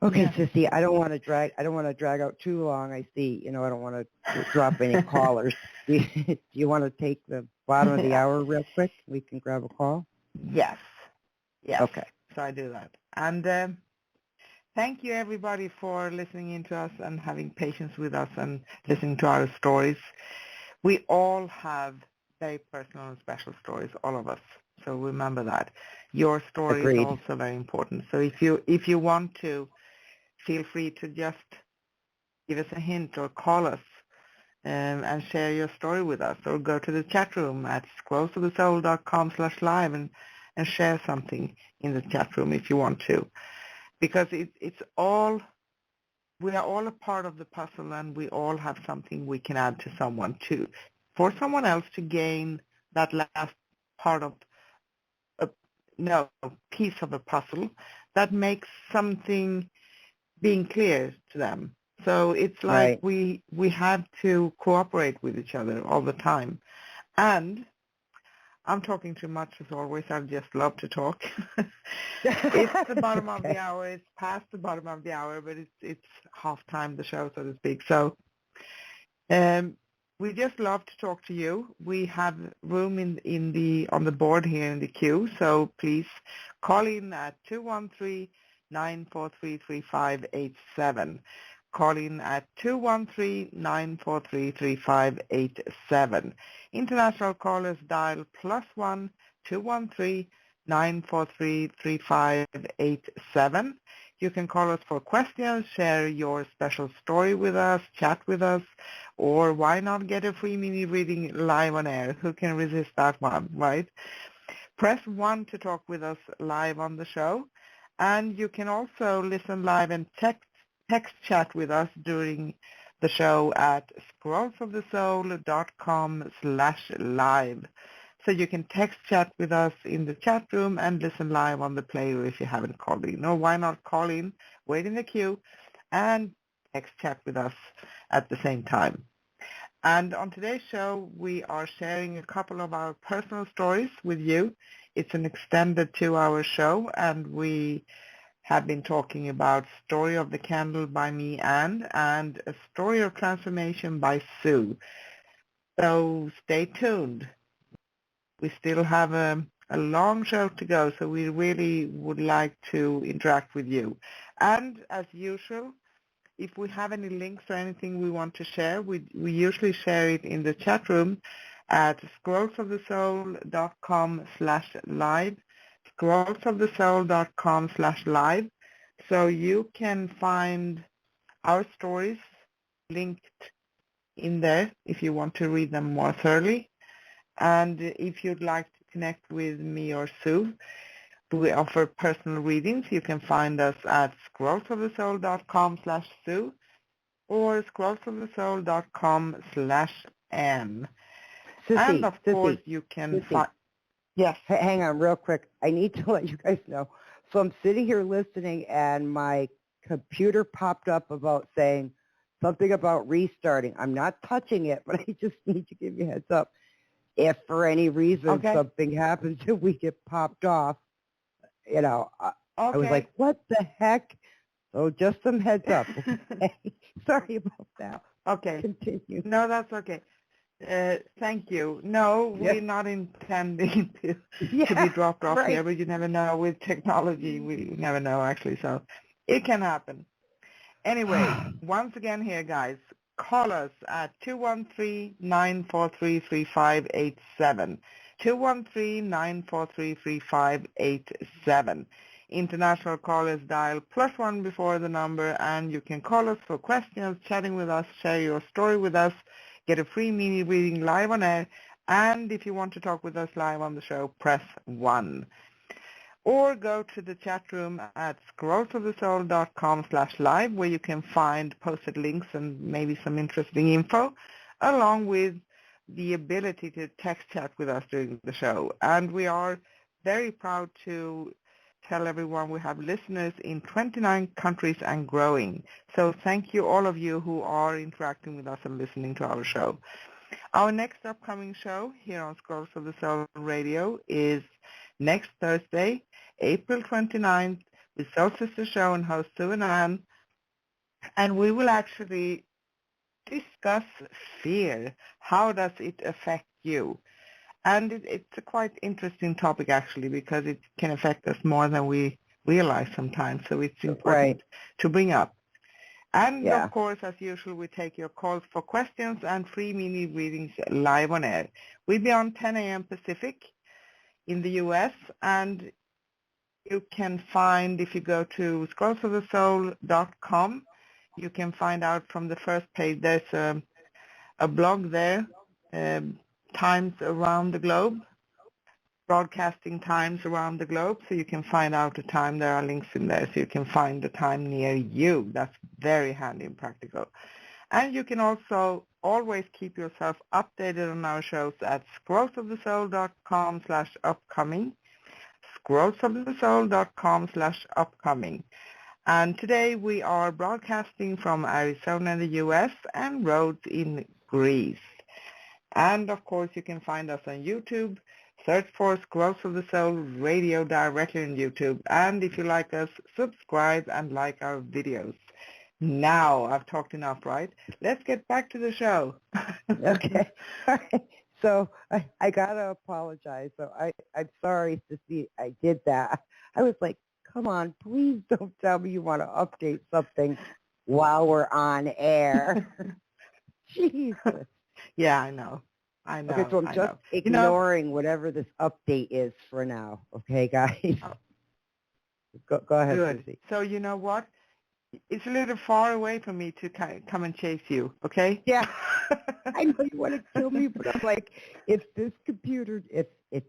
Speaker 3: Okay, Sissy, I don't want to drag out too long. I see, I don't want to drop any callers. Do you want to take the bottom of the hour real quick? We can grab a call?
Speaker 2: Yes.
Speaker 3: Okay.
Speaker 2: So I do that. And thank you, everybody, for listening in to us and having patience with us and listening to our stories. We all have very personal and special stories, all of us. So remember that. Your story
Speaker 3: Agreed.
Speaker 2: is also very important. So if you want to, feel free to just give us a hint or call us and share your story with us, or go to the chat room at scrollsofthesoul.com/live and share something in the chat room if you want to, because it's all, we are all a part of the puzzle, and we all have something we can add to someone too, for someone else to gain that last part of a piece of a puzzle that makes something being clear to them. So it's like
Speaker 3: Right.
Speaker 2: we have to cooperate with each other all the time. And I'm talking too much as always. I just love to talk. It's the bottom of the hour. It's past the bottom of the hour, but it's half time the show, so to speak. So we just love to talk to you. We have room in the on the board here in the queue. So please call in at 213-943-3587. Call in at 213-943-3587. International callers dial +1 213-943-3587. You can call us for questions, share your special story with us, chat with us, or why not get a free mini reading live on air? Who can resist that one, right? Press 1 to talk with us live on the show. And you can also listen live and text chat with us during the show at scrollsofthesoul.com/live. So you can text chat with us in the chat room and listen live on the player if you haven't called in. Or why not call in, wait in the queue, and text chat with us at the same time. And on today's show, we are sharing a couple of our personal stories with you. It's an extended 2-hour show, and we have been talking about Story of the Candle by me, Anne, and A Story of Transformation by Sue. So stay tuned. We still have a long show to go, so we really would like to interact with you. And as usual, if we have any links or anything we want to share, we usually share it in the chat room at scrollsofthesoul.com/live, scrollsofthesoul.com/live. So you can find our stories linked in there if you want to read them more thoroughly. And if you'd like to connect with me or Sue, we offer personal readings. You can find us at scrollsofthesoul.com/Sue or scrollsofthesoul.com/Anne. And of course you can find, yes.
Speaker 3: Hang on real quick. I need to let you guys know. So I'm sitting here listening and my computer popped up about saying something about restarting. I'm not touching it, but I just need to give you a heads up. If for any reason something happens and we get popped off, you know, I was like, what the heck? So just some heads up. Okay? Sorry about that.
Speaker 2: Okay.
Speaker 3: Continue.
Speaker 2: No, that's okay. Thank you. No, we're not intending to be dropped off here, but you never know. With technology, we never know, actually. So it can happen. Anyway, once again here, guys, call us at 213-943-3587, 213-943-3587. International callers dial +1 before the number, and you can call us for questions, chatting with us, share your story with us, get a free mini reading live on air, and if you want to talk with us live on the show, press 1. Or go to the chat room at scrollsofthesoul.com/live, where you can find posted links and maybe some interesting info, along with the ability to text chat with us during the show. And we are very proud to tell everyone we have listeners in 29 countries and growing. So thank you, all of you who are interacting with us and listening to our show. Our next upcoming show here on Scrolls of the Soul Radio is next Thursday, April 29th, with Soul Sister Show and host Sue and Anne. And we will actually discuss fear. How does it affect you? And it's a quite interesting topic, actually, because it can affect us more than we realize sometimes. So it's important to bring up. And, of course, as usual, we take your calls for questions and free mini readings live on air. We'll be on 10 a.m. Pacific in the U.S. And you can find, if you go to scrollsofthesoul.com, you can find out from the first page. There's a blog there, times around the globe, broadcasting times around the globe, so you can find out the time. There are links in there, so you can find the time near you. That's very handy and practical. And you can also always keep yourself updated on our shows at scrollsofthesoul.com/upcoming, scrollsofthesoul.com/upcoming. And today we are broadcasting from Arizona in the U.S. and Rhodes in Greece. And of course you can find us on YouTube. Search for Scrolls of the Soul Radio directly on YouTube. And if you like us, subscribe and like our videos. Now, I've talked enough, right? Let's get back to the show.
Speaker 3: Okay. All right. So I got to apologize. So I'm sorry to see I did that. I was like, come on, please don't tell me you want to update something while we're on air. Jesus.
Speaker 2: Yeah, I know. I know.
Speaker 3: Okay, so I'm just ignoring whatever this update is for now. Okay, guys? Go ahead,
Speaker 2: Good.
Speaker 3: Susie.
Speaker 2: So you know what? It's a little far away from me to come and chase you, okay?
Speaker 3: Yeah. I know you want to kill me, but I'm like, if this computer, if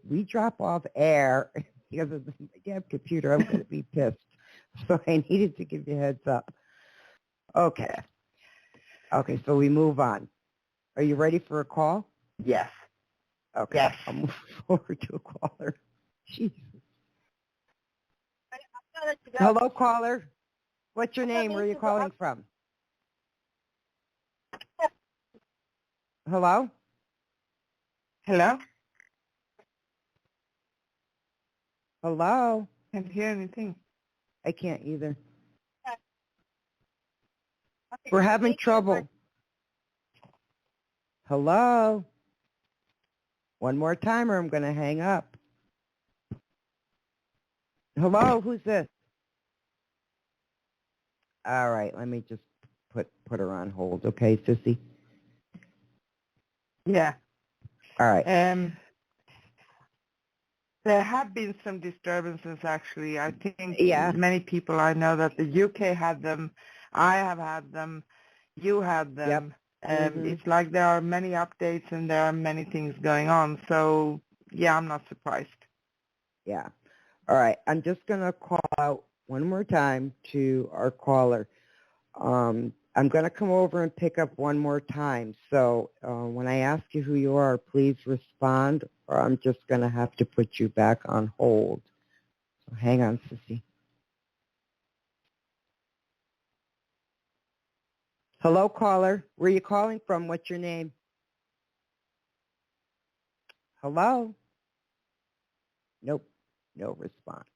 Speaker 3: we drop off air because of the damn computer, I'm going to be pissed. So I needed to give you a heads up. Okay. Okay, so we move on. Are you ready for a call?
Speaker 2: Yes.
Speaker 3: Okay.
Speaker 2: Yes.
Speaker 3: I'll move forward to a caller. Jesus. Hello, caller. What's your name? Where are you calling from? Hello?
Speaker 2: Hello?
Speaker 3: Hello?
Speaker 2: Can't hear anything.
Speaker 3: I can't either. We're having trouble. Hello? One more time or I'm going to hang up. Hello? Who's this? All right, let me just put her on hold, okay, Sissy?
Speaker 2: Yeah.
Speaker 3: All right.
Speaker 2: There have been some disturbances, actually. I think
Speaker 3: many
Speaker 2: people I know that the UK had them. I have had them. You had them.
Speaker 3: Yep.
Speaker 2: It's like there are many updates and there are many things going on. So, yeah, I'm not surprised.
Speaker 3: Yeah. All right. I'm just going to call out one more time to our caller. I'm going to come over and pick up one more time. So when I ask you who you are, please respond, or I'm just going to have to put you back on hold. So hang on, Sissy. Hello, caller. Where are you calling from? What's your name? Hello? Nope. No response.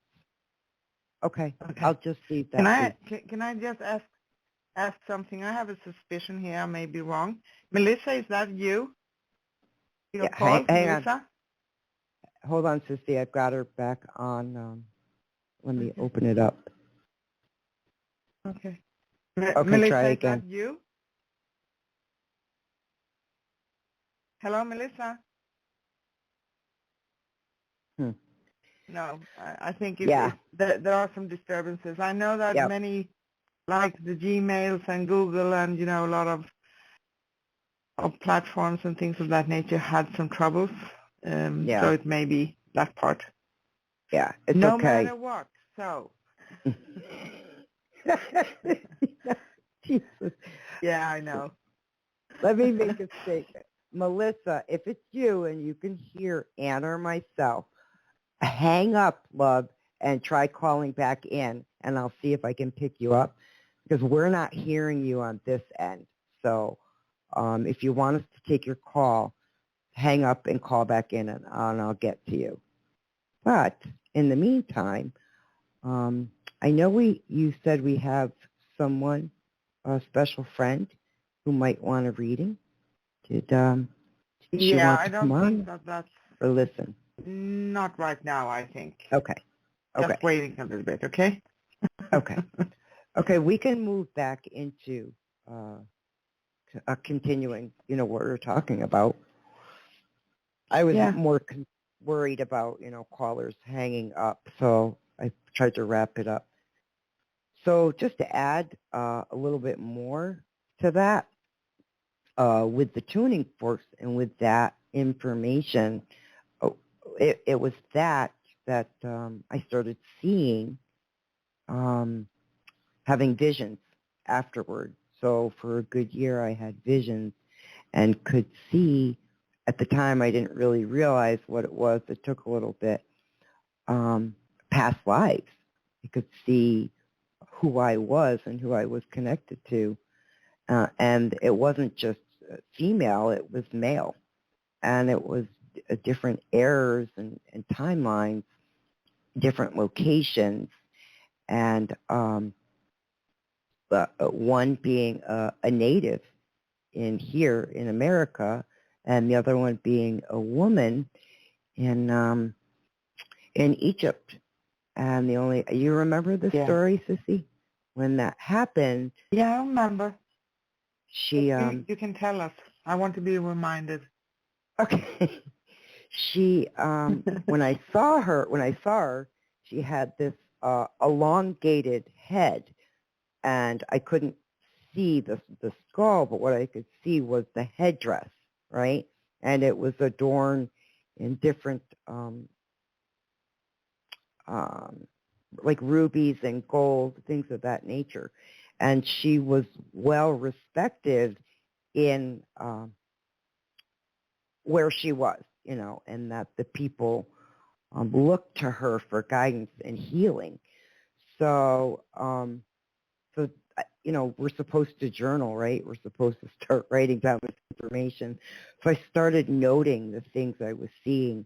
Speaker 3: Okay. I'll just leave that.
Speaker 2: Can I just ask something? I have a suspicion here. I may be wrong. Melissa, is that you? Your call,
Speaker 3: hang
Speaker 2: Melissa?
Speaker 3: on. Hold on, Sissy. I've got her back on. Let me open it up.
Speaker 2: Okay.
Speaker 3: Okay,
Speaker 2: Melissa,
Speaker 3: try again.
Speaker 2: Is that you? Hello, Melissa? No, I think there are some disturbances. I know that many, like the Gmails and Google and, a lot of platforms and things of that nature had some troubles. So it may be that part.
Speaker 3: Yeah, it's
Speaker 2: no
Speaker 3: okay.
Speaker 2: No matter what, so.
Speaker 3: Jesus.
Speaker 2: Yeah, I know.
Speaker 3: Let me make a statement. Melissa, if it's you and you can hear Anna or myself, hang up, love, and try calling back in, and I'll see if I can pick you up, because we're not hearing you on this end. So if you want us to take your call, hang up and call back in, and I'll get to you. But in the meantime, I know you said we have someone, a special friend, who might want a reading. Did she want to come on?
Speaker 2: Think that's
Speaker 3: or listen?
Speaker 2: Not right now, I think.
Speaker 3: Okay.
Speaker 2: Just waiting a little bit, okay?
Speaker 3: Okay. Okay, we can move back into continuing, what we're talking about. I was more worried about, callers hanging up, so I tried to wrap it up. So just to add a little bit more to that, with the tuning forks and with that information, oh, it was that I started seeing, having visions afterward. So for a good year, I had visions and could see. At the time, I didn't really realize what it was. It took a little bit. Past lives. I could see who I was and who I was connected to. And it wasn't just female, it was male. And it was different eras and timelines, different locations, and one being a native here in America, and the other one being a woman in Egypt. And you remember the story, Sissy? When that happened?
Speaker 2: Yeah, I remember.
Speaker 3: She
Speaker 2: you can tell us. I want to be reminded.
Speaker 3: Okay. She when I saw her, she had this elongated head, and I couldn't see the skull, but what I could see was the headdress, right? And it was adorned in different like rubies and gold, things of that nature. And she was well respected in where she was, and that the people looked to her for guidance and healing. So, we're supposed to journal, right? We're supposed to start writing down this information. So I started noting the things I was seeing,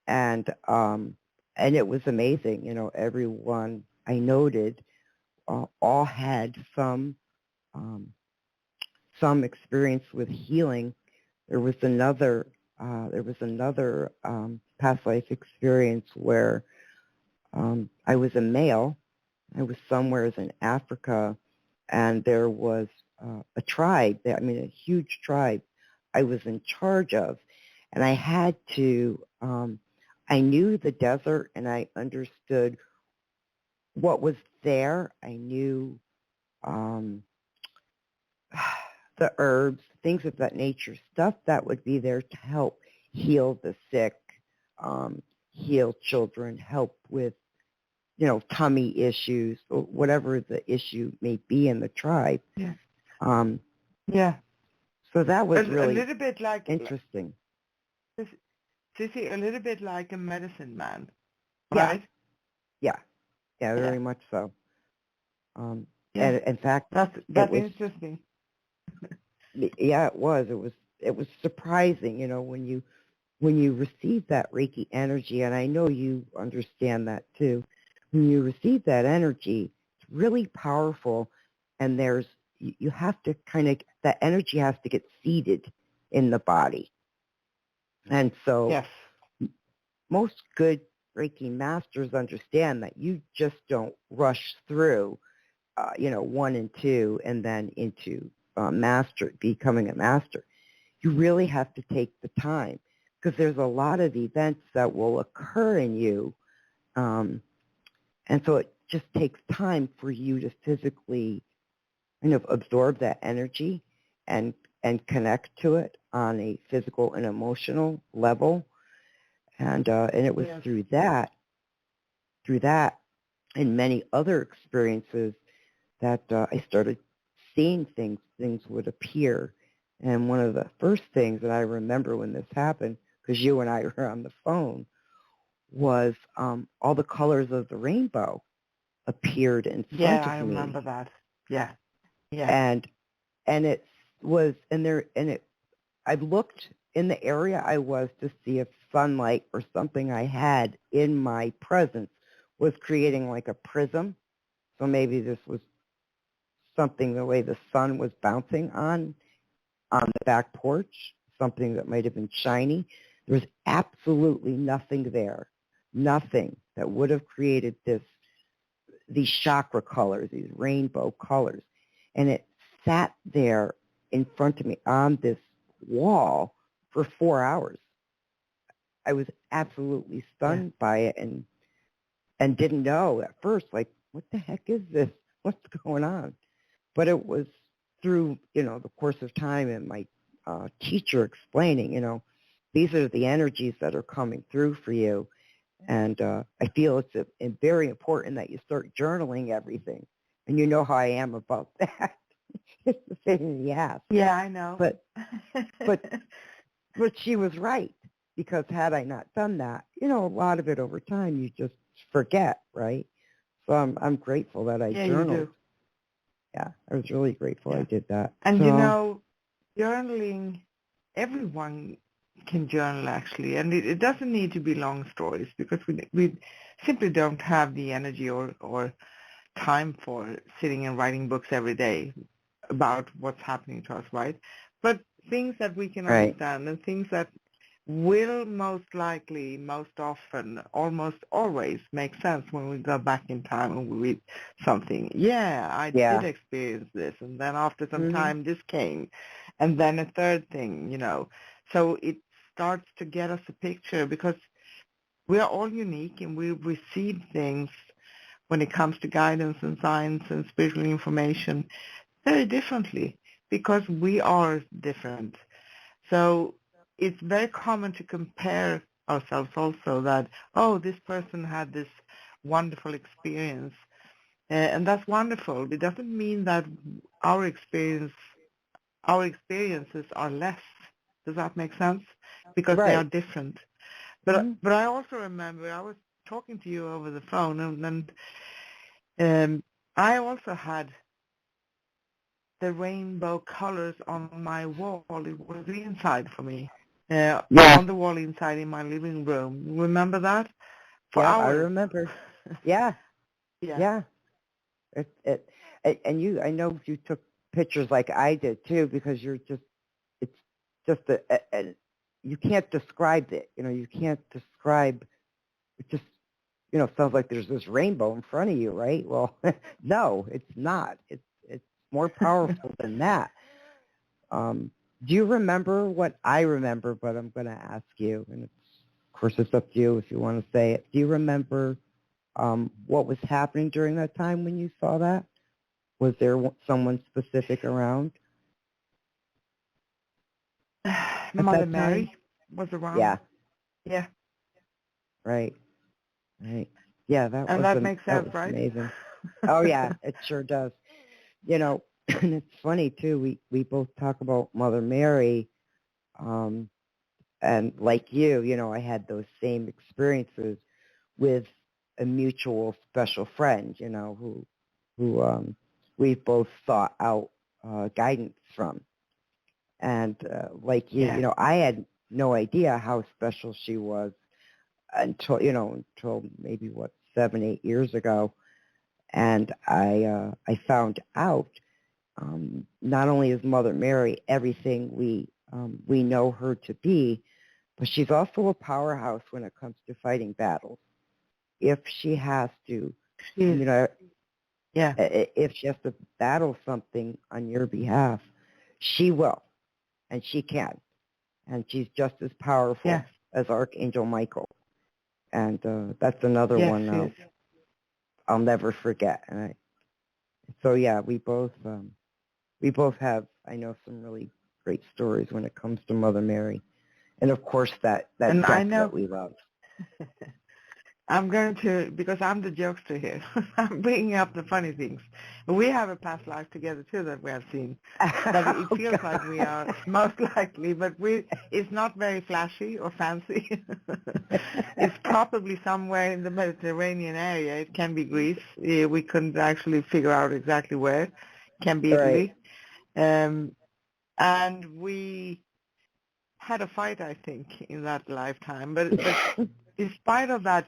Speaker 3: and it was amazing. Everyone I noted all had some experience with healing. There was another past life experience where I was a male. I was somewhere in Africa, and there was a tribe, a huge tribe I was in charge of, and I had to, I knew the desert and I understood what was there. I knew the herbs, things of that nature, stuff that would be there to help heal the sick, heal children, help with, tummy issues, or whatever the issue may be in the tribe.
Speaker 2: Yeah.
Speaker 3: Yeah. So that was really
Speaker 2: a little bit like
Speaker 3: interesting.
Speaker 2: Sissy, a little bit like a medicine man,
Speaker 3: Yeah.
Speaker 2: right?
Speaker 3: Yeah. Yeah, very much so. And in fact,
Speaker 2: that's interesting.
Speaker 3: Yeah, it was. It was surprising, when you receive that Reiki energy, and I know you understand that too. When you receive that energy, it's really powerful, and you have to that energy has to get seated in the body. And so
Speaker 2: yes,
Speaker 3: most good Reiki masters understand that you just don't rush through, 1 and 2 and then into becoming a master. You really have to take the time, because there's a lot of events that will occur in you. And so it just takes time for you to physically absorb that energy and connect to it on a physical and emotional level. And it was through that and many other experiences that I started seeing things would appear. And one of the first things that I remember when this happened, because you and I were on the phone, was all the colors of the rainbow appeared in front of me.
Speaker 2: Yeah, I remember that. Yeah.
Speaker 3: And it was, I looked in the area I was to see if sunlight or something I had in my presence was creating like a prism. So maybe this was something, the way the sun was bouncing on the back porch, something that might have been shiny. There was absolutely nothing there, nothing that would have created these chakra colors, these rainbow colors. And it sat there in front of me on this wall for 4 hours. I was absolutely stunned by it and didn't know at first, like, what the heck is this? What's going on? But it was through, the course of time and my teacher explaining, these are the energies that are coming through for you. And I feel it's very important that you start journaling everything. And you know how I am about that. It's the pain in the ass.
Speaker 2: Yeah, I know.
Speaker 3: But she was right, because had I not done that, a lot of it over time you just forget, right? So I'm grateful that I journaled.
Speaker 2: You do.
Speaker 3: Yeah, I was really grateful I did that.
Speaker 2: And journaling, everyone can journal actually, and it doesn't need to be long stories, because we simply don't have the energy or time for sitting and writing books every day about what's happening to us, right? But things that we can understand and things that will most likely, most often, almost always make sense when we go back in time and we read something. Yeah, I did experience this, and then after some time this came, and then a third thing, So it starts to get us a picture, because we are all unique and we receive things when it comes to guidance and science and spiritual information very differently, because we are different. So it's very common to compare ourselves also, that, this person had this wonderful experience. And that's wonderful. It doesn't mean that our experiences are less. Does that make sense? Because they are different. But I also remember I was talking to you over the phone, and I also had the rainbow colors on my wall. It was the inside for me. On the wall inside in my living room. Remember that? For hours.
Speaker 3: I remember. Yeah. And I know you took pictures like I did too, because it's just you can't describe it. You can't describe. It just, sounds like there's this rainbow in front of you, right? Well, no, it's not. It's more powerful than that. Do you remember what I remember? But I'm going to ask you, and of course it's up to you if you want to say it. Do you remember what was happening during that time when you saw that? Was there someone specific around?
Speaker 2: Mother Mary was around. Yeah.
Speaker 3: Right. Yeah,
Speaker 2: that makes sense, right?
Speaker 3: Amazing. Oh yeah, it sure does. And it's funny too. We both talk about Mother Mary, and like you, I had those same experiences with a mutual special friend, who we both sought out guidance from. And like you, I had no idea how special she was until maybe 7, 8 years ago, and I found out not only is Mother Mary everything we know her to be, but she's also a powerhouse when it comes to fighting battles. If she has to, if she has to battle something on your behalf, she will, and she can, and she's just as powerful as Archangel Michael. And that's another one I'll never forget. And we both have, I know, some really great stories when it comes to Mother Mary, and of course that that we love.
Speaker 2: I'm going to, because I'm the jokester here, I'm bringing up the funny things. We have a past life together too that we have seen. That it feels like we are most likely, but it's not very flashy or fancy. It's probably somewhere in the Mediterranean area. It can be Greece. We couldn't actually figure out exactly where. It can be Italy. And we had a fight, I think, in that lifetime. But in spite of that,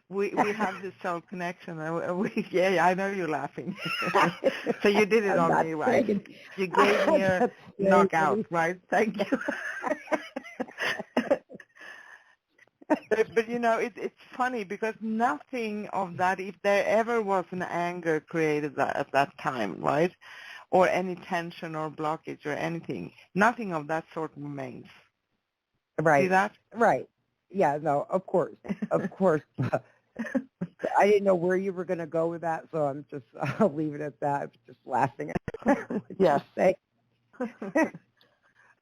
Speaker 2: we have this soul connection. I know you're laughing. So you did it on me, right? You gave me a knockout, right? Thank you. But it's funny, because nothing of that, if there ever was an anger created at that time, right, or any tension or blockage or anything, nothing of that sort remains.
Speaker 3: Right.
Speaker 2: See that?
Speaker 3: Right. Yeah, no, of course. Of course. I didn't know where you were going to go with that, so I'll leave it at that. I'm just laughing at what
Speaker 2: Yes.
Speaker 3: you say.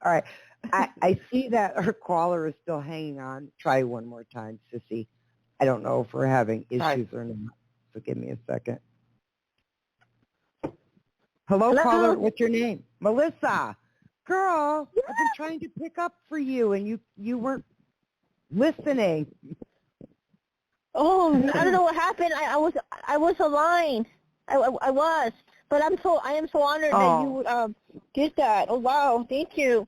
Speaker 3: All right. I see that our caller is still hanging on. Try one more time, Sissy. I don't know if we're having issues or not, so give me a second. Hello, caller. What's your name? Melissa. Girl,
Speaker 4: Yeah.
Speaker 3: I've been trying to pick up for you, and you weren't listening.
Speaker 4: Oh, I don't know what happened. I was aligned. I was, but I am so honored that you did that. Oh wow, thank you.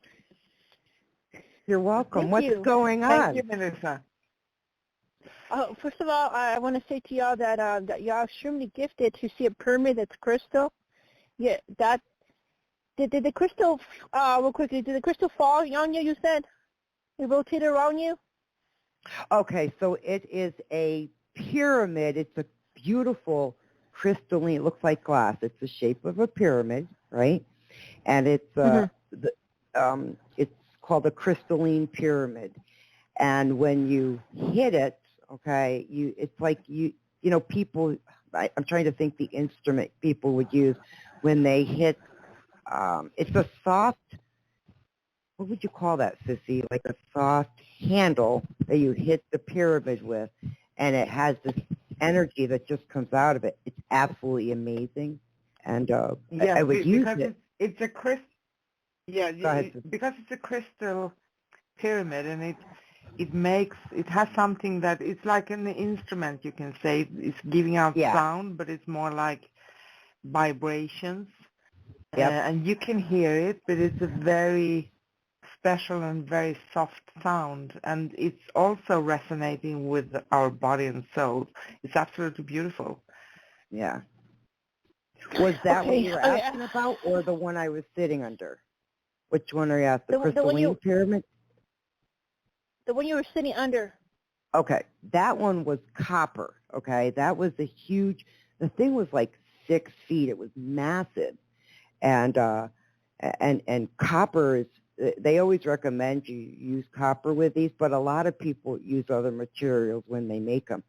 Speaker 3: You're welcome.
Speaker 4: Thank
Speaker 3: What's
Speaker 4: you.
Speaker 3: going on?
Speaker 2: Thank you, Melissa.
Speaker 4: First of all, I want to say to y'all that y'all are extremely gifted to see a pyramid that's crystal. Yeah, that did the crystal real quickly. Did the crystal fall on you? You said it rotated around you.
Speaker 3: Okay, so it is a pyramid. It's a beautiful crystalline. It looks like glass. It's the shape of a pyramid, right? And it's it's called a crystalline pyramid. And when you hit it, okay, it's like people. I'm trying to think the instrument people would use when they hit. It's a soft. What would you call that, Sissy? Like a soft handle that you hit the pyramid with, and it has this energy that just comes out of it. It's absolutely amazing, and I would use it.
Speaker 2: It's a crystal. Yeah,
Speaker 3: Go ahead,
Speaker 2: because it's a crystal pyramid, and it has something that it's like an instrument. You can say it's giving out sound, but it's more like vibrations, and you can hear it, but it's a very special and very soft sound, and it's also resonating with our body and soul. It's absolutely beautiful.
Speaker 3: Yeah. Was that what you were asking about, or the one I was sitting under? Which one are you asking? The crystalline pyramid?
Speaker 4: The one you were sitting under.
Speaker 3: Okay, that one was copper. Okay, that was the thing was like 6 feet. It was massive, and copper is. They always recommend you use copper with these, but a lot of people use other materials when they make them.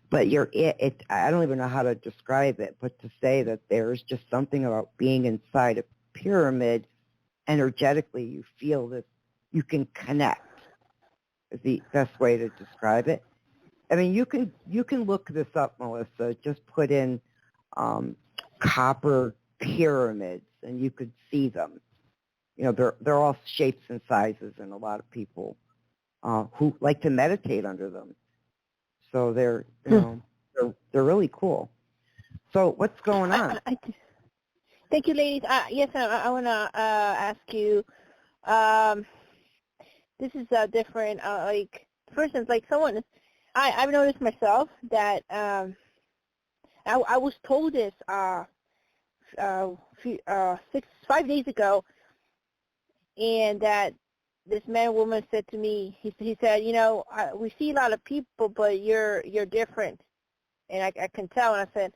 Speaker 3: But I don't even know how to describe it, but to say that there's just something about being inside a pyramid, energetically you feel that you can connect, is the best way to describe it. I mean, you can look this up, Melissa. Just put in copper pyramids, and you could see them. They're all shapes and sizes, and a lot of people who like to meditate under them. So they're really cool. So what's going on?
Speaker 4: Thank you, ladies. Yes, I want to ask you. This is different. For instance, like someone, I've noticed myself that I was told this 5 days ago. And that this woman said to me, he said, we see a lot of people, but you're different, and I can tell. And I said,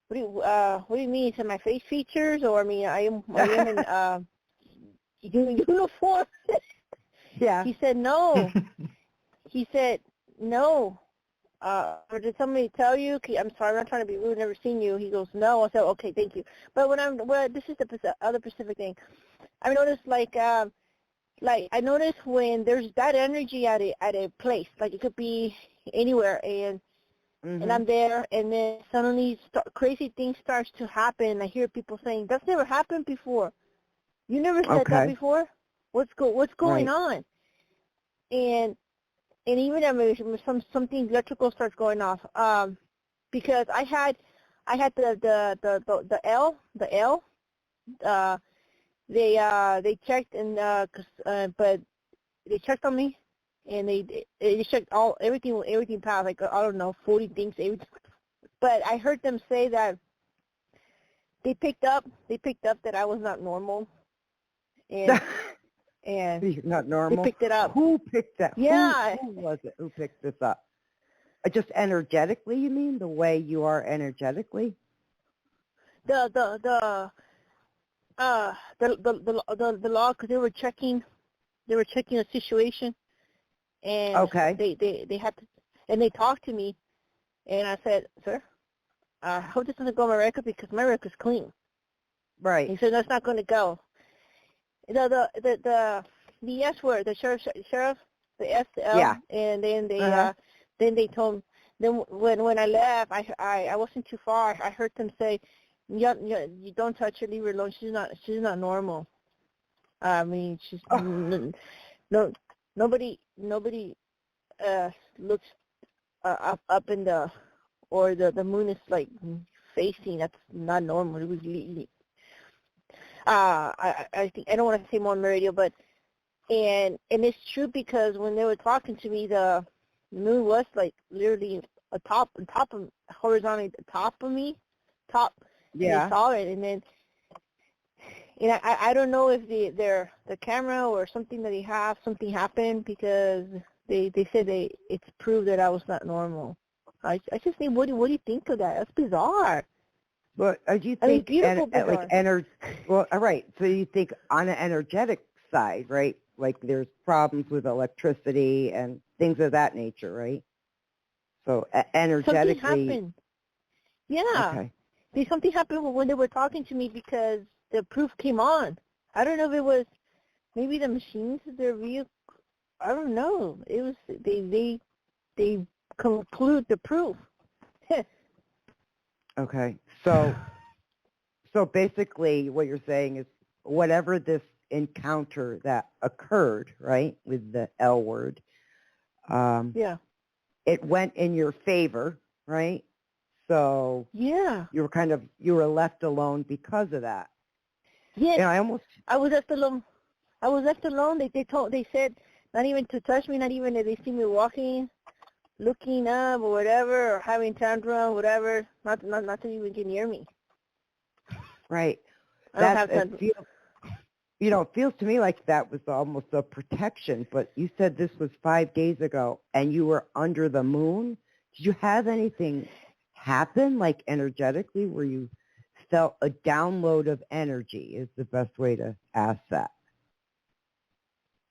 Speaker 4: what do you mean? He said, my face features, or I am in uniform.
Speaker 3: Yeah.
Speaker 4: He said no. He said no. Or did somebody tell you? I'm sorry, I'm not trying to be rude. I've never seen you. He goes, no. I said, okay, thank you. But this is the other specific thing. I noticed I noticed when there's that energy at a place, like it could be anywhere, and I'm there, and then suddenly crazy things starts to happen, and I hear people saying, "That's never happened before. You never said that before. What's going on?" And even something electrical starts going off, because I had the L. They checked but they checked on me, and they checked everything passed, like I don't know, 40 things, everything. But I heard them say that they picked up that I was not normal, and
Speaker 3: You're not normal.
Speaker 4: They picked it up.
Speaker 3: Who picked that?
Speaker 4: Yeah.
Speaker 3: Who was it? Who picked this up? Just energetically, you mean? The way you are energetically?
Speaker 4: The law, because they were checking the situation, and
Speaker 3: Okay.
Speaker 4: they had to, and they talked to me, and I said, sir, I hope this doesn't go on my record because my record's clean.
Speaker 3: Right.
Speaker 4: He said, that's not going to go. The S word, the sheriff, the S, the L,
Speaker 3: Yeah.
Speaker 4: and then
Speaker 3: Uh-huh.
Speaker 4: they told, then when I left, I wasn't too far. I heard them say, you don't touch her, leave her alone. She's not normal. I mean, she's nobody looks up in the, or the moon is like facing. That's not normal. It was I think I don't want to say more on the radio, but and it's true because when they were talking to me, the moon was like literally on top of, horizontally the top of me, top.
Speaker 3: Yeah.
Speaker 4: And they saw it, and then, and I don't know if the camera or something that they have, something happened because they said it's proved that I was not normal. I just think, what do you think of that? That's bizarre.
Speaker 3: But do you
Speaker 4: I mean,
Speaker 3: think
Speaker 4: beautiful bizarre.
Speaker 3: well, all right. So you think on an energetic side, right? Like there's problems with electricity and things of that nature, right? So energetically.
Speaker 4: Something happened. Yeah.
Speaker 3: Okay.
Speaker 4: Something happened when they were talking to me because the proof came on. I don't know if it was maybe the machines, their vehicle. I don't know. It was they conclude the proof.
Speaker 3: Okay. So basically what you're saying is whatever this encounter that occurred, right, with the L word,
Speaker 4: Yeah.
Speaker 3: it went in your favor, right? So
Speaker 4: Yeah.
Speaker 3: you were left alone because of that.
Speaker 4: Yes.
Speaker 3: And
Speaker 4: I was left alone. They said not even to touch me, not even if they see me walking, looking up or whatever, or having tantrum, whatever, not to even get near me.
Speaker 3: Right.
Speaker 4: I don't have tantrum.
Speaker 3: It feels to me like that was almost a protection, but you said this was 5 days ago and you were under the moon. Did you have anything happen, like energetically, where you felt a download of energy is the best way to ask that?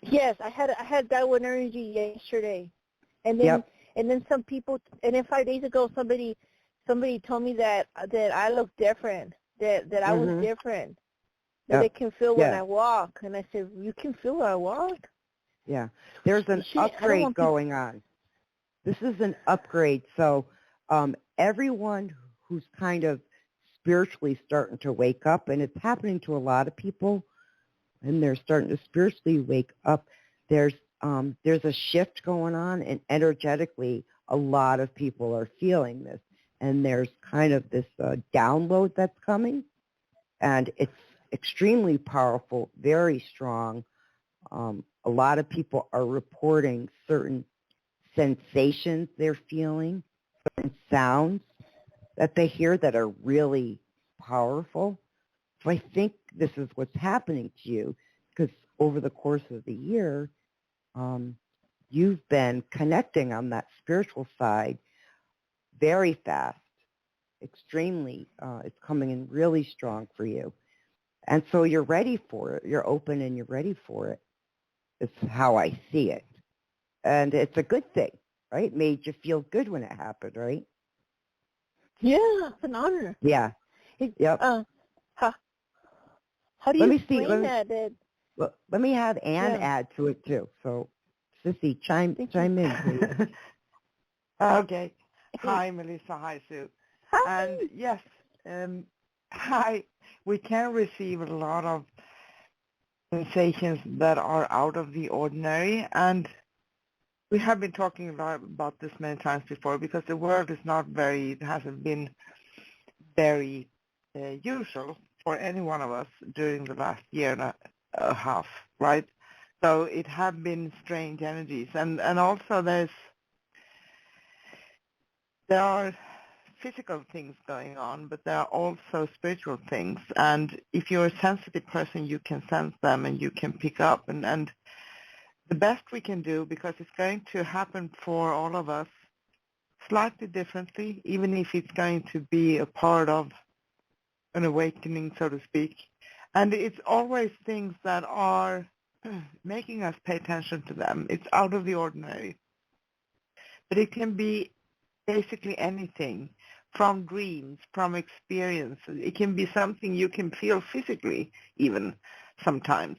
Speaker 4: Yes, I had that one energy yesterday. And then
Speaker 3: Yep.
Speaker 4: and then some people, and then 5 days ago somebody told me that I look different, that I was
Speaker 3: Mhm.
Speaker 4: different. That
Speaker 3: Yep.
Speaker 4: they can feel when
Speaker 3: Yeah.
Speaker 4: I walk. And I said, you can feel when I walk?
Speaker 3: Yeah. There's an upgrade going on. This is an upgrade. So everyone who's kind of spiritually starting to wake up, and it's happening to a lot of people, and they're starting to spiritually wake up, there's a shift going on, and energetically a lot of people are feeling this. And there's kind of this download that's coming, and it's extremely powerful, very strong. A lot of people are reporting certain sensations they're feeling, certain sounds that they hear that are really powerful. So I think this is what's happening to you because over the course of the year, you've been connecting on that spiritual side very fast, extremely. It's coming in really strong for you. And so you're ready for it. You're open and you're ready for it. It's how I see it. And it's a good thing, right? It made you feel good when it happened, right?
Speaker 4: Yeah, it's an honor.
Speaker 3: Yeah. Yep.
Speaker 4: How do you explain that?
Speaker 3: Well, let me have Ann
Speaker 4: Yeah.
Speaker 3: add to it too. So, Sissy, chime in, please.
Speaker 2: Okay. Hi, Melissa. Hi, Sue.
Speaker 4: Hi.
Speaker 2: And yes, hi. We can receive a lot of sensations that are out of the ordinary, and we have been talking a lot about this many times before because the world is not it hasn't been very usual for any one of us during the last year and a half, right? So it have been strange energies, and also there are physical things going on, but there are also spiritual things. And if you're a sensitive person, you can sense them and you can pick up. And the best we can do, because it's going to happen for all of us slightly differently, even if it's going to be a part of an awakening, so to speak. And it's always things that are making us pay attention to them. It's out of the ordinary. But it can be basically anything, from dreams, from experiences. It can be something you can feel physically even sometimes.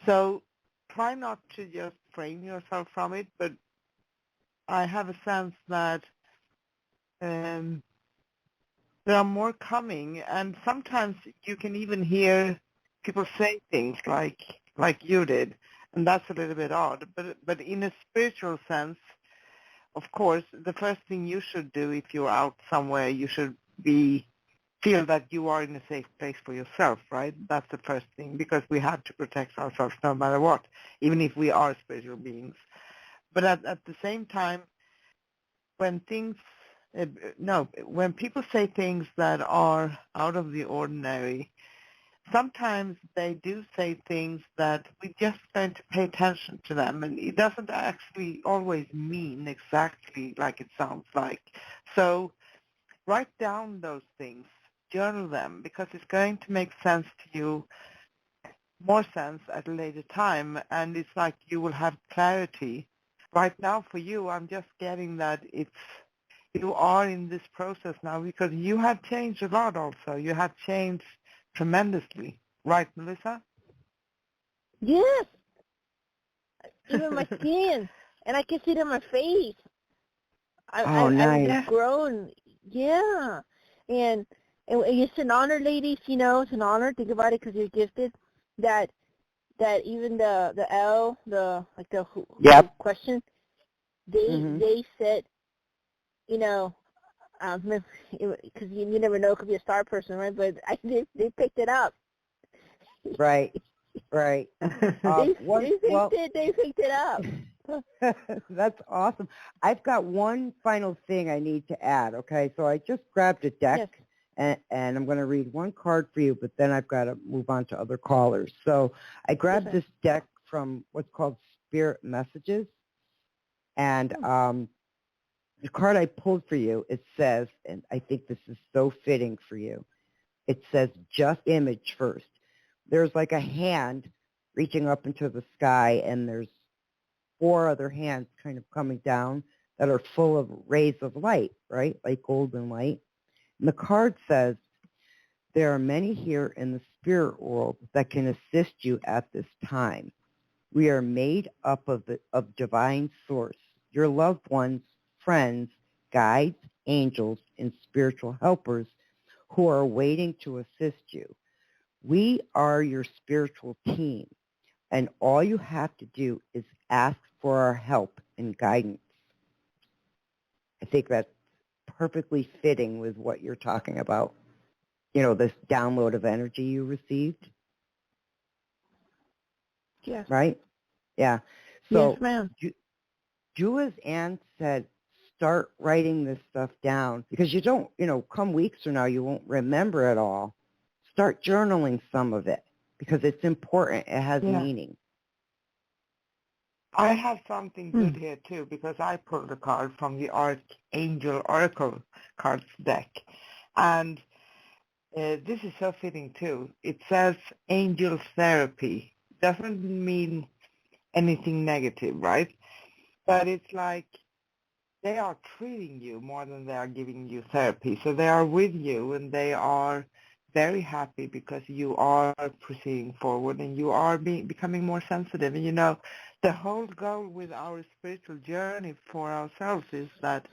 Speaker 2: So try not to just frame yourself from it, but I have a sense that there are more coming, and sometimes you can even hear people say things like you did, and that's a little bit odd. But in a spiritual sense, of course, the first thing you should do if you're out somewhere, you should feel that you are in a safe place for yourself, right? That's the first thing, because we have to protect ourselves no matter what, even if we are spiritual beings. But at the same time, when things when people say things that are out of the ordinary, sometimes they do say things that we just going to pay attention to them, and it doesn't actually always mean exactly like it sounds like. So write down those things, journal them, because it's going to make sense to you, more sense at a later time, and it's like you will have clarity. Right now for you, I'm just getting that you are in this process now because you have changed a lot also. You have changed tremendously. Right, Melissa?
Speaker 4: Yes. Even my skin. And I can see it in my face.
Speaker 3: Nice.
Speaker 4: I've grown. Yeah. And it's an honor, ladies. It's an honor. Think about it, because you're gifted. That even the L, the
Speaker 3: Yep.
Speaker 4: question, they said, because you never know, it could be a star person, right? But they picked it up.
Speaker 3: Right. Right.
Speaker 4: They picked it up.
Speaker 3: That's awesome. I've got one final thing I need to add, okay? So I just grabbed a deck,
Speaker 4: Yes.
Speaker 3: and I'm going to read one card for you, but then I've got to move on to other callers. So I grabbed this deck from what's called Spirit Messages, and the card I pulled for you, it says, and I think this is so fitting for you, it says just image first. There's like a hand reaching up into the sky, and there's 4 other hands kind of coming down that are full of rays of light, right, like golden light. And the card says, there are many here in the spirit world that can assist you at this time. We are made up of divine source, your loved ones, friends, guides, angels, and spiritual helpers who are waiting to assist you. We are your spiritual team, and all you have to do is ask for our help and guidance. I think that's perfectly fitting with what you're talking about. This download of energy you received.
Speaker 4: Yes.
Speaker 3: Right? Yeah. So
Speaker 4: yes, ma'am.
Speaker 3: Julie's aunt said, start writing this stuff down, because you don't, come weeks from now, you won't remember it all. Start journaling some of it, because it's important. It has meaning.
Speaker 2: I have something good here too, because I pulled a card from the Archangel Oracle cards deck, and this is so fitting too. It says angel therapy. Doesn't mean anything negative, right? But it's like they are treating you more than they are giving you therapy. So they are with you, and they are very happy because you are proceeding forward and you are becoming more sensitive. And the whole goal with our spiritual journey for ourselves is that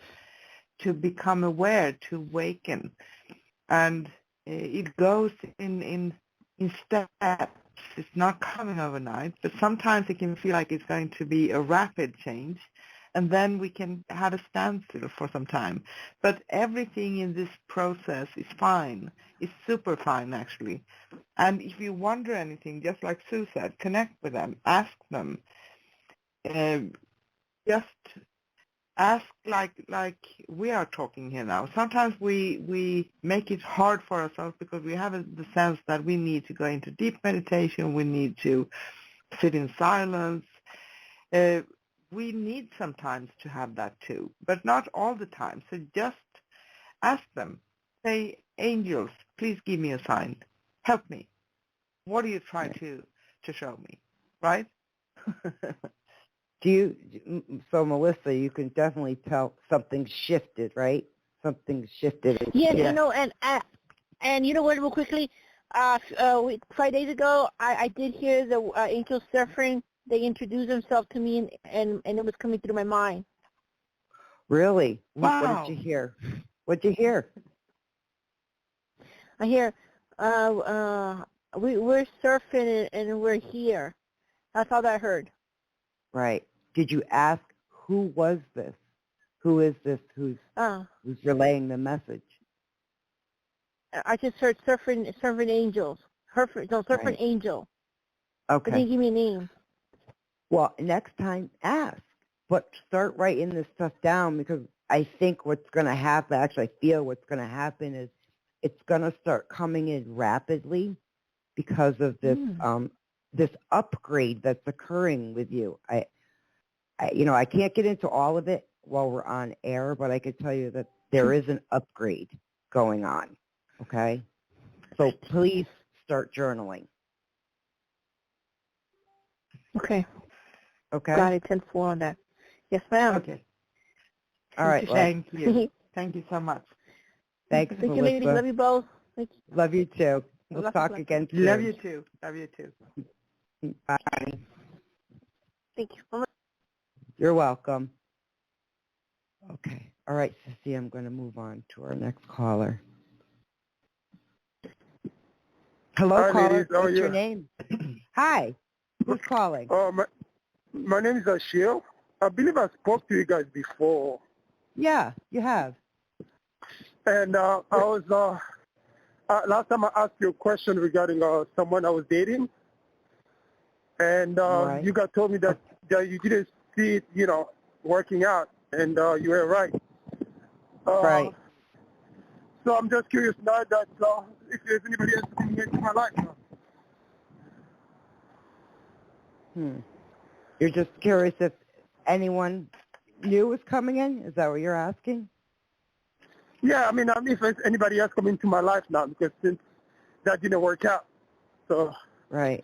Speaker 2: to become aware, to awaken. And it goes in steps. It's not coming overnight, but sometimes it can feel like it's going to be a rapid change, and then we can have a standstill for some time. But everything in this process is fine. It's super fine, actually. And if you wonder anything, just like Sue said, connect with them, ask them. Just ask like we are talking here now. Sometimes we make it hard for ourselves because we have the sense that we need to go into deep meditation, we need to sit in silence. We need sometimes to have that too, but not all the time. So just ask them. Say, angels, please give me a sign. Help me. What are you trying to show me? Right?
Speaker 3: So Melissa, you can definitely tell something shifted, right? Something shifted.
Speaker 4: Yes,
Speaker 2: Yes.
Speaker 4: and you know what, real quickly, 5 days ago, I did hear the angels suffering. They introduced themselves to me, and it was coming through my mind.
Speaker 3: Really?
Speaker 2: Wow.
Speaker 3: What did you hear? What'd you hear?
Speaker 4: I hear, we're surfing and we're here. That's all that I heard.
Speaker 3: Right. Did you ask who was this? Who is this who's relaying the message?
Speaker 4: I just heard surfing angels. Surfing
Speaker 3: Right.
Speaker 4: angel.
Speaker 3: Okay.
Speaker 4: They didn't give me a name.
Speaker 3: Well, next time ask, but start writing this stuff down, because I think what's going to happen, actually I feel what's going to happen is it's going to start coming in rapidly because of this this upgrade that's occurring with you. I can't get into all of it while we're on air, but I can tell you that there is an upgrade going on. Okay? So please start journaling.
Speaker 4: Okay.
Speaker 3: Okay?
Speaker 4: Got it. 10-4 on that. Yes, ma'am.
Speaker 2: Okay.
Speaker 3: All right. Well,
Speaker 2: Thank you. Thank you so much.
Speaker 3: thanks,
Speaker 4: Thank you,
Speaker 3: Melissa.
Speaker 4: ladies. Love you both. Thank you.
Speaker 3: Love you too. We'll
Speaker 4: Lots of
Speaker 3: talk
Speaker 4: love.
Speaker 3: again soon.
Speaker 2: Love you too. Love you too.
Speaker 3: Bye.
Speaker 4: Thank you.
Speaker 3: You're welcome. Okay. All right, Sissy, I'm going to move on to our next caller. Hello,
Speaker 5: Hi,
Speaker 3: caller.
Speaker 5: ladies. How are
Speaker 3: What's your
Speaker 5: you?
Speaker 3: name? Hi. Who's calling?
Speaker 5: My name is Ashil. I believe I spoke to you guys before.
Speaker 3: Yeah, you have.
Speaker 5: And I was, last time I asked you a question regarding someone I was dating. And
Speaker 3: Right.
Speaker 5: you guys told me that you didn't see it, working out. And you were right.
Speaker 3: Right.
Speaker 5: So I'm just curious now that if there's anybody else coming into my life now.
Speaker 3: You're just curious if anyone new is coming in? Is that what you're asking?
Speaker 5: Yeah, I mean, if there's anybody else coming into my life now, because since that didn't work out. So.
Speaker 3: Right.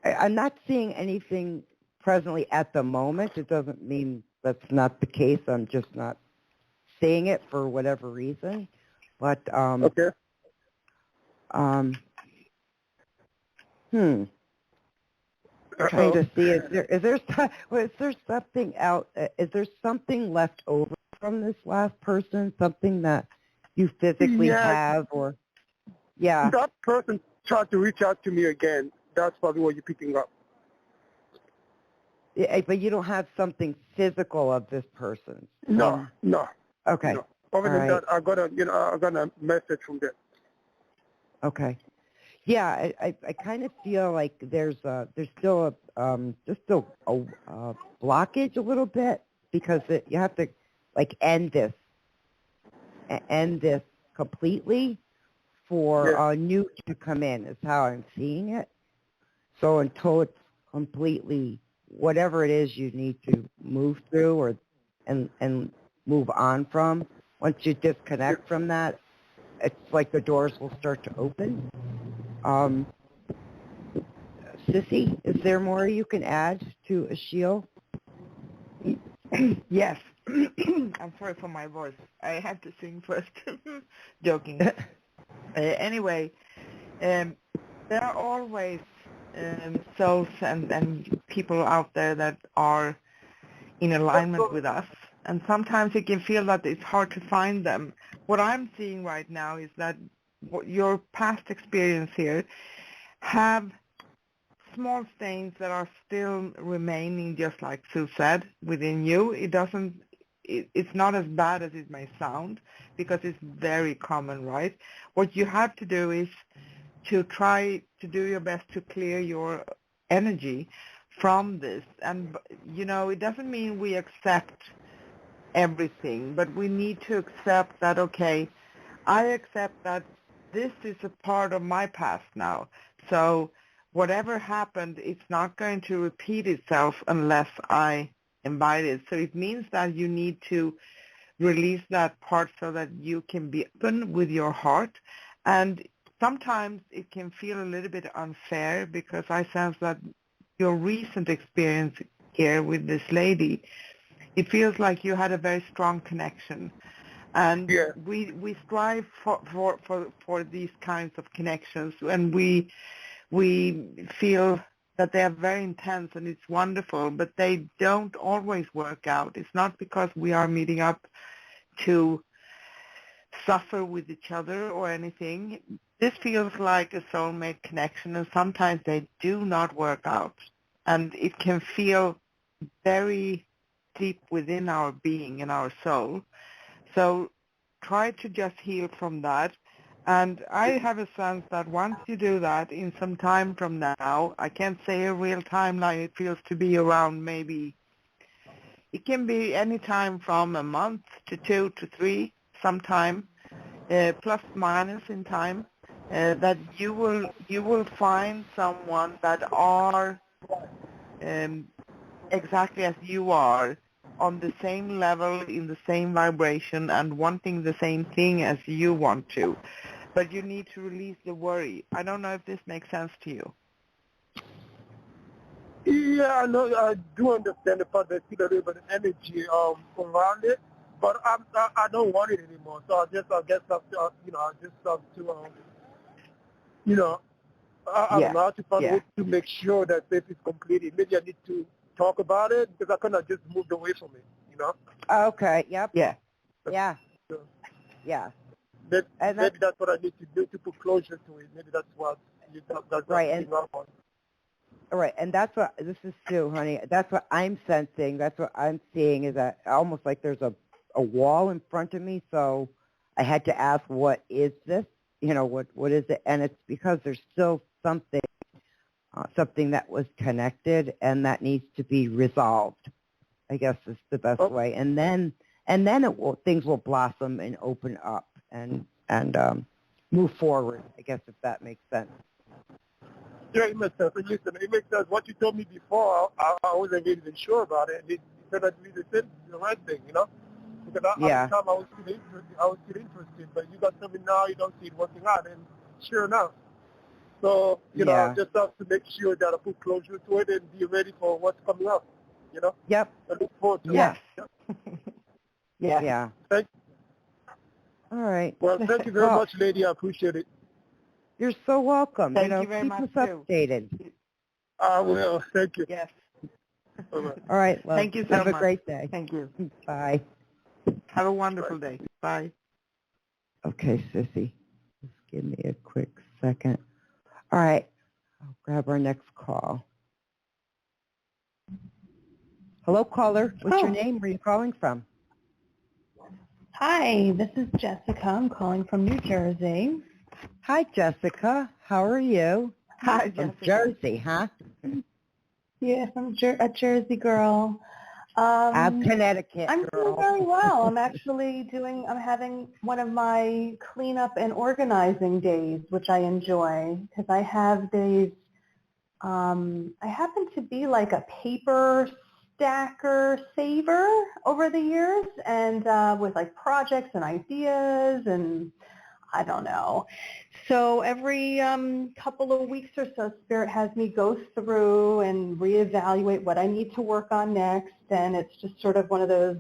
Speaker 3: I'm not seeing anything presently at the moment. It doesn't mean that's not the case. I'm just not seeing it for whatever reason. But
Speaker 5: Okay.
Speaker 3: Trying to see is there something out? Is there something left over from this last person? Something that you physically have, or
Speaker 5: That person tried to reach out to me again. That's probably what you're picking up.
Speaker 3: Yeah, but you don't have something physical of this person.
Speaker 5: No.
Speaker 3: Okay.
Speaker 5: No. Other than that, I got a message from them.
Speaker 3: Okay. Yeah, I kind of feel like there's still a blockage a little bit, because you have to end this completely for new to come in is how I'm seeing it. So until it's completely, whatever it is you need to move through or and move on from, once you disconnect from that, it's like the doors will start to open. Sissy, is there more you can add to Ashil?
Speaker 2: Yes. I'm sorry for my voice. I had to sing first. Joking. Anyway, there are always souls and people out there that are in alignment with us. And sometimes it can feel that it's hard to find them. What I'm seeing right now is that your past experience here have small things that are still remaining, just like Sue said, within you. It's not as bad as it may sound, because it's very common, right? What you have to do is to try to do your best to clear your energy from this. And, it doesn't mean we accept everything, but we need to accept that, okay, I accept that this is a part of my past now. So whatever happened, it's not going to repeat itself unless I invite it. So it means that you need to release that part so that you can be open with your heart. And sometimes it can feel a little bit unfair, because I sense that your recent experience here with this lady, it feels like you had a very strong connection. And
Speaker 5: Yeah.
Speaker 2: we strive for these kinds of connections, and we feel that they are very intense and it's wonderful, but they don't always work out. It's not because we are meeting up to suffer with each other or anything. This feels like a soulmate connection, and sometimes they do not work out. And it can feel very deep within our being and our soul. So try to just heal from that. And I have a sense that once you do that, in some time from now, I can't say a real timeline, it feels to be around maybe, it can be any time from a month to 2 to 3, sometime, plus minus in time, that you will find someone that are exactly as you are, on the same level, in the same vibration, and wanting the same thing as you want to. But you need to release the worry. I don't know if this makes sense to you.
Speaker 5: Yeah, I know. I do understand the fact that still a little bit of energy around it, but I don't want it anymore. So I guess I just have to, I just have to, I don't know how to find a way to make sure that this is completed. Maybe I need to talk about it because I kind of just moved away from it,
Speaker 3: Okay. Yep.
Speaker 2: Yeah.
Speaker 3: Yeah.
Speaker 5: So
Speaker 3: Yeah.
Speaker 5: maybe that's what I need to do to put closure to it. Maybe that's what that's
Speaker 3: right.
Speaker 5: thing I want.
Speaker 3: All right, and that's what, this is Sue, honey. That's what I'm sensing. That's what I'm seeing, is that almost like there's a wall in front of me, so I had to ask, what is this? What is it? And it's because there's still something that was connected and that needs to be resolved, I guess is the best way. And then things will blossom and open up and move forward, I guess, if that makes sense.
Speaker 5: Yeah, it makes sense. And listen, it makes sense. What you told me before, I wasn't really even sure about it. And it turned out to be the right thing, Because at the time I was still interested, but you got something now, you don't see it working out, and sure enough. So, I just have to make sure that I put closure to it and be ready for what's coming up,
Speaker 3: Yep.
Speaker 5: I look forward to
Speaker 3: Yes.
Speaker 5: it.
Speaker 3: Yeah.
Speaker 5: Thank
Speaker 3: All right.
Speaker 5: Well, thank you very much, lady. I appreciate it.
Speaker 3: You're so welcome.
Speaker 2: Thank you very much,
Speaker 3: keep us updated.
Speaker 5: I will. Thank you.
Speaker 2: Yes.
Speaker 5: All
Speaker 3: right. Well,
Speaker 2: thank you so
Speaker 3: have
Speaker 2: much.
Speaker 3: a great day.
Speaker 2: Thank you.
Speaker 3: Bye.
Speaker 2: Have a wonderful day. Bye.
Speaker 3: Okay, Sissy. Just give me a quick second. All right. I'll grab our next call. Hello, caller. What's your name? Where are you calling from?
Speaker 6: Hi, this is Jessica. I'm calling from New Jersey.
Speaker 3: Hi, Jessica. How are you?
Speaker 2: Hi,
Speaker 3: From
Speaker 2: Jessica.
Speaker 3: Jersey, huh?
Speaker 6: Yeah, I'm a Jersey girl.
Speaker 3: I'm Connecticut
Speaker 6: I'm
Speaker 3: girl.
Speaker 6: doing very well. I'm having one of my cleanup and organizing days, which I enjoy because I have days, I happen to be like a paper stacker saver over the years, and with like projects and ideas, and I don't know. So every couple of weeks or so, Spirit has me go through and reevaluate what I need to work on next, and it's just sort of one of those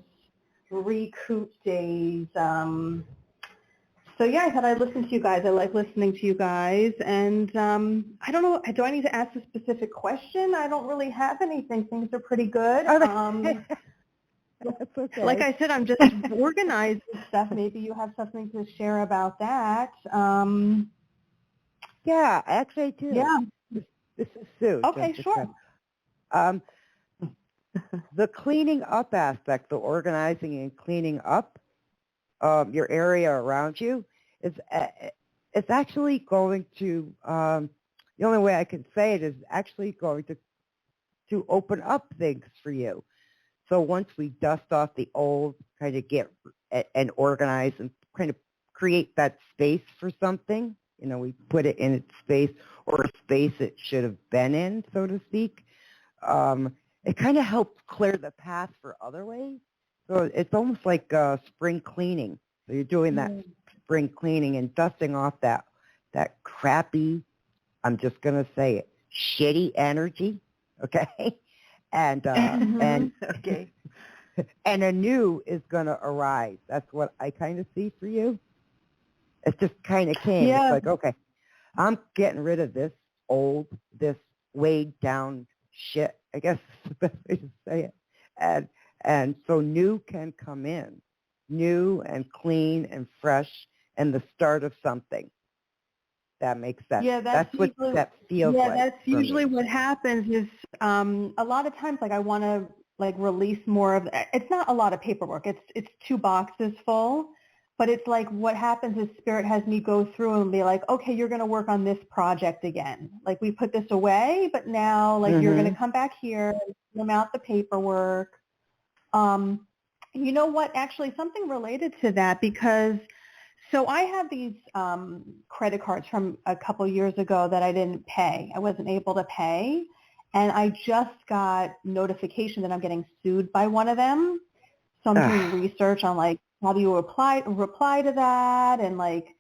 Speaker 6: recoup days. So yeah, I thought I'd listen to you guys. I like listening to you guys, and I don't know, do I need to ask a specific question? I don't really have anything. Things are pretty good.
Speaker 3: That's okay.
Speaker 6: Like I said, I'm just organizing stuff. Maybe you have something to share about that.
Speaker 3: Yeah, actually I do.
Speaker 6: Yeah.
Speaker 3: This is Sue.
Speaker 6: Okay,
Speaker 3: Jessica.
Speaker 6: sure.
Speaker 3: The cleaning up aspect, the organizing and cleaning up your area around you, is it's actually going to, the only way I can say it is actually going to open up things for you. So once we dust off the old, kind of get and organize and kind of create that space for something, we put it in its space, or a space it should have been in, so to speak. It kind of helps clear the path for other ways. So it's almost like spring cleaning. So you're doing that spring cleaning and dusting off that crappy, I'm just going to say it, shitty energy, okay? And
Speaker 2: Okay.
Speaker 3: and a new is going to arise. That's what I kind of see for you. It just kind of came.
Speaker 6: Yeah.
Speaker 3: It's like, okay, I'm getting rid of this old, this weighed down shit. I guess is the best way to say it. And so new can come in, new and clean and fresh, and the start of something. That makes sense.
Speaker 6: Yeah, that's
Speaker 3: what
Speaker 6: usually,
Speaker 3: that feels
Speaker 6: yeah,
Speaker 3: like.
Speaker 6: that's
Speaker 3: for me.
Speaker 6: usually what happens is a lot of times, like I want to like release more of. It's not a lot of paperwork. It's 2 boxes full, but it's like what happens is Spirit has me go through and be like, okay, you're going to work on this project again. Like we put this away, but now like you're going to come back here and fill out the paperwork. You know what? Actually, something related to that because. So I have these credit cards from a couple years ago that I didn't pay. I wasn't able to pay. And I just got notification that I'm getting sued by one of them. So I'm doing research on like, how do you reply to that? And like,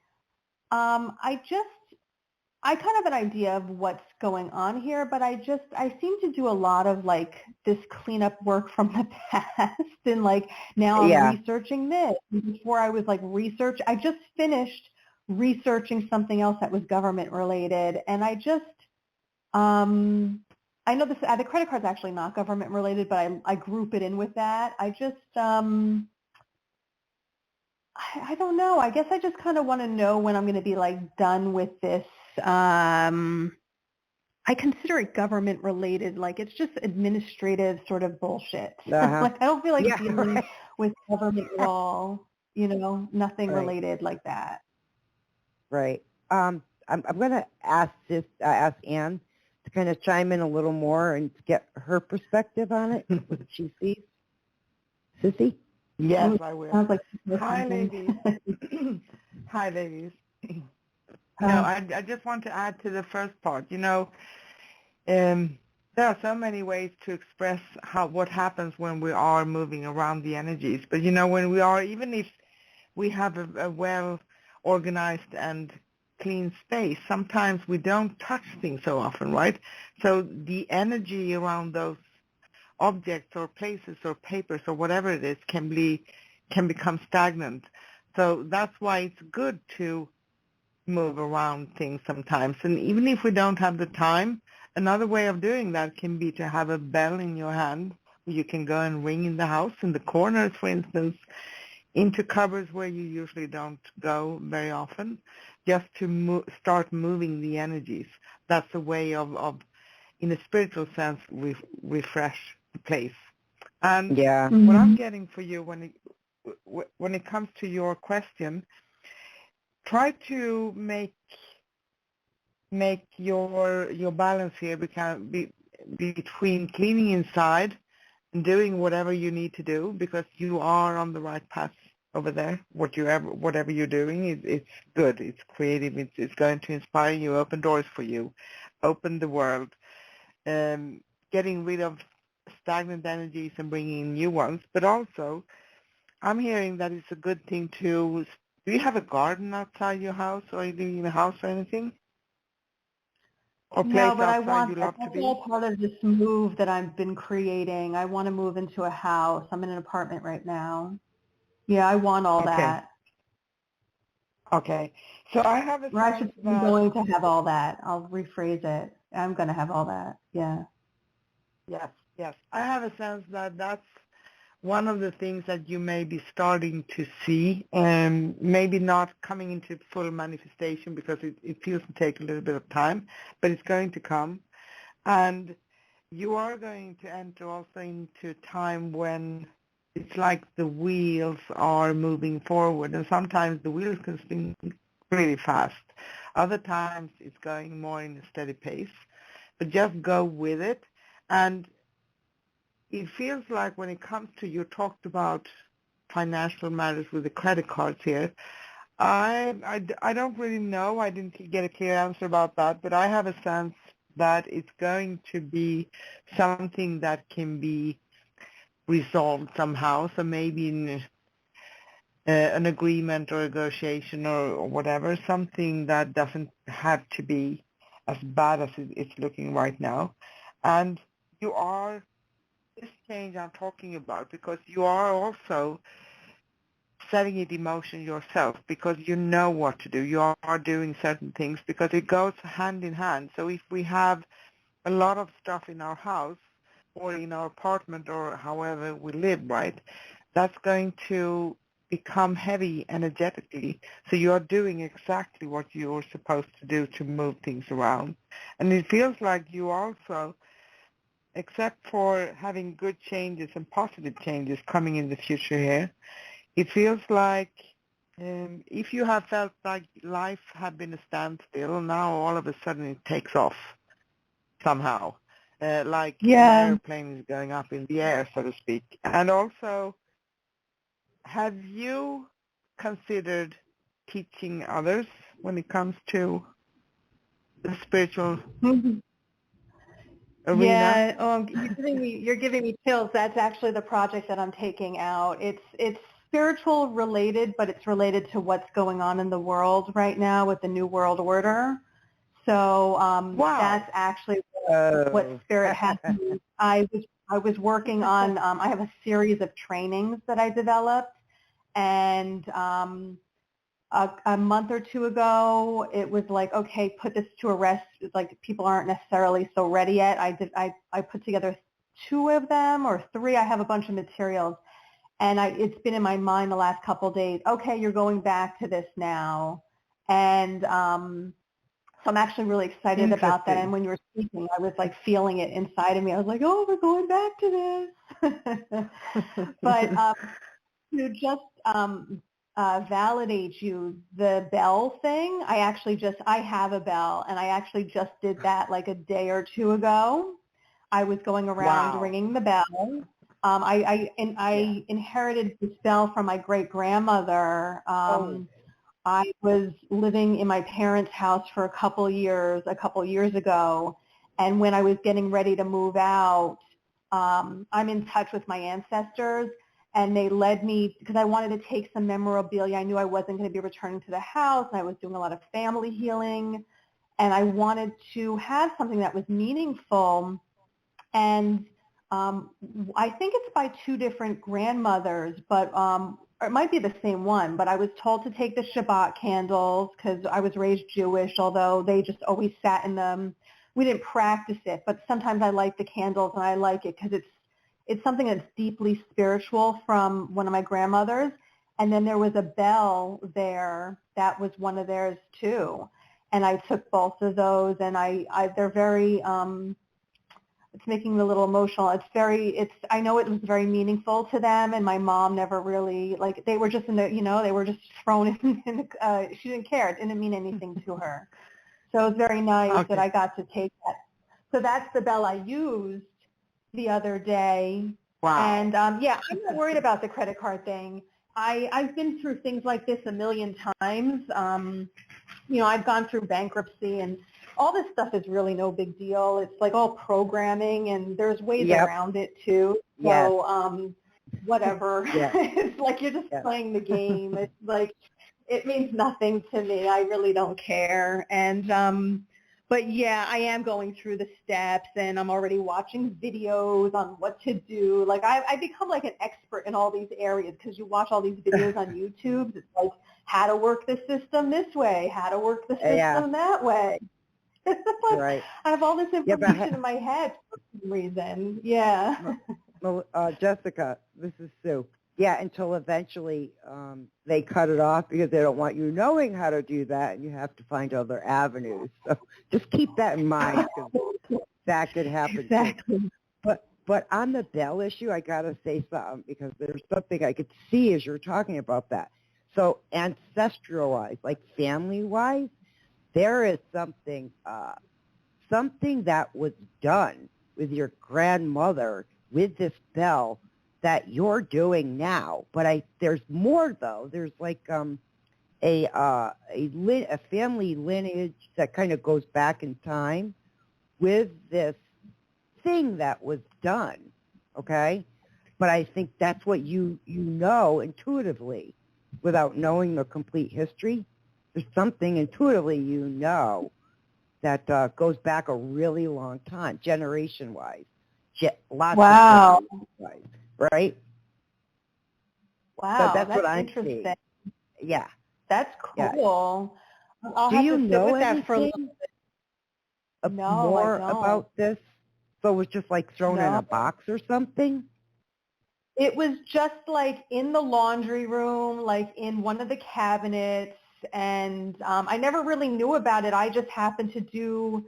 Speaker 6: I kind of have an idea of what's going on here, but I seem to do a lot of like this cleanup work from the past and like now I'm researching this. And before I was like I just finished researching something else that was government related and I just, I know this, the credit card's actually not government related, but I group it in with that. I just, I don't know. I guess I just kind of want to know when I'm going to be like done with this. I consider it government related. Like it's just administrative sort of bullshit. Like I don't feel like dealing with government at all. You know, nothing related like that.
Speaker 3: Right. I'm going to ask Anne to kind of chime in a little more and to get her perspective on it. What she sees. Sissy?
Speaker 2: Yes, I will.
Speaker 6: Sounds like
Speaker 2: Hi, ladies. Hi, ladies. No, I just want to add to the first part. You know, there are so many ways to express what happens when we are moving around the energies. But, you know, when we are, even if we have a well-organized and clean space, sometimes we don't touch things so often, right? So the energy around those objects or places or papers or whatever it is can become stagnant. So that's why it's good to move around things sometimes. And even if we don't have the time, another way of doing that can be to have a bell in your hand where you can go and ring in the house, in the corners, for instance, into cupboards where you usually don't go very often, just to start moving the energies. That's a way of in a spiritual sense, refresh the place. And what I'm getting for you when it comes to your question, try to make your balance here between cleaning inside and doing whatever you need to do, because you are on the right path over there. Whatever you're doing, it's good. It's creative. It's going to inspire you, open doors for you, open the world, getting rid of stagnant energies and bringing in new ones. But also, I'm hearing that it's a good thing to. Do you have a garden outside your house, or are you living in a house or anything? Or place
Speaker 6: no, but
Speaker 2: outside
Speaker 6: I want
Speaker 2: you
Speaker 6: that.
Speaker 2: love to
Speaker 6: That's
Speaker 2: be?
Speaker 6: all part of this move that I've been creating. I want to move into a house. I'm in an apartment right now. Yeah, I want all that.
Speaker 2: Okay. So I have a
Speaker 6: Or I should
Speaker 2: sense
Speaker 6: be
Speaker 2: that...
Speaker 6: going to have all that. I'll rephrase it. I'm going to have all that. Yeah.
Speaker 2: Yes. I have a sense that that's one of the things that you may be starting to see, and maybe not coming into full manifestation because it feels to take a little bit of time, but it's going to come. And you are going to enter also into time when it's like the wheels are moving forward, and sometimes the wheels can spin really fast. Other times it's going more in a steady pace, but just go with it. And it feels like when it comes to, you talked about financial matters with the credit cards here. I don't really know. I didn't get a clear answer about that, but I have a sense that it's going to be something that can be resolved somehow. So maybe in an agreement or negotiation or whatever, something that doesn't have to be as bad as it's looking right now. And you are, this change I'm talking about, because you are also setting it in motion yourself, because you know what to do. You are doing certain things because it goes hand in hand. So if we have a lot of stuff in our house or in our apartment or however we live, right, that's going to become heavy energetically. So you are doing exactly what you're supposed to do to move things around. And it feels like you also, except for having good changes and positive changes coming in the future here, it feels like if you have felt like life had been a standstill, now all of a sudden it takes off somehow, like an airplane is going up in the air, so to speak. And also, have you considered teaching others when it comes to the spiritual arena?
Speaker 6: Yeah, you're giving me chills. That's actually the project that I'm taking out. It's spiritual related, but it's related to what's going on in the world right now with the New World Order. So that's actually what Spirit has me. I was working on. I have a series of trainings that I developed, and a month or two ago, it was like, okay, put this to a rest. It's like people aren't necessarily so ready yet. I put together 2 of them or 3. I have a bunch of materials, and it's been in my mind the last couple of days. Okay, you're going back to this now, and so I'm actually really excited about that. And when you were speaking, I was like feeling it inside of me. I was like, oh, we're going back to this. But to just validate you, the bell thing, I have a bell, and I actually just did that like a day or 2 ago. I was going around ringing the bell. I inherited this bell from my great-grandmother. I was living in my parents' house for a couple years ago, and when I was getting ready to move out, I'm in touch with my ancestors, and they led me, because I wanted to take some memorabilia. I knew I wasn't going to be returning to the house, and I was doing a lot of family healing, and I wanted to have something that was meaningful. And I think it's by 2 different grandmothers, but or it might be the same one, but I was told to take the Shabbat candles because I was raised Jewish, although they just always sat in them. We didn't practice it, but sometimes I like the candles, and I like it because it's something that's deeply spiritual from one of my grandmothers. And then there was a bell there that was one of theirs too. And I took both of those, and they're very, it's making me a little emotional. I know it was very meaningful to them, and my mom never really, like, they were just they were just thrown in she didn't care. It didn't mean anything to her. So it was very nice that I got to take that. So that's the bell I used the other day.
Speaker 2: Wow.
Speaker 6: And I'm not worried about the credit card thing. I've been through things like this a million times. I've gone through bankruptcy, and all this stuff is really no big deal. It's like all programming, and there's ways around it too. So whatever. It's like you're just playing the game. It's like it means nothing to me. I really don't care. And but yeah, I am going through the steps, and I'm already watching videos on what to do. Like I become like an expert in all these areas because you watch all these videos on YouTube. It's like how to work the system this way, how to work the system that way. Right. I have all this information in my head for some reason. Yeah.
Speaker 3: Well, Jessica, this is Sue. Yeah, until eventually they cut it off because they don't want you knowing how to do that, and you have to find other avenues. So just keep that in mind, because that could happen.
Speaker 6: Exactly.
Speaker 3: Too. But on the bell issue, I got to say something, because there's something I could see as you're talking about that. So ancestral-wise, like family-wise, there is something that was done with your grandmother with this bell that you're doing now. But there's more, though. There's like a family lineage that kind of goes back in time with this thing that was done, okay? But I think that's what you know intuitively without knowing the complete history. There's something intuitively you know that goes back a really long time, generation-wise. lots
Speaker 6: Wow.
Speaker 3: of things, right?
Speaker 6: Wow,
Speaker 3: That's what
Speaker 6: that's
Speaker 3: I'm
Speaker 6: interesting.
Speaker 3: seeing. Yeah.
Speaker 6: That's
Speaker 3: Yeah.
Speaker 6: cool. I'll
Speaker 3: Do
Speaker 6: have
Speaker 3: you
Speaker 6: to sit
Speaker 3: know
Speaker 6: with that for a little
Speaker 3: anything
Speaker 6: bit. No, I
Speaker 3: more
Speaker 6: don't.
Speaker 3: about this? So it was just like thrown in
Speaker 6: No.
Speaker 3: a box or something?
Speaker 6: It was just like in the laundry room, like in one of the cabinets, and I never really knew about it. I just happened to do,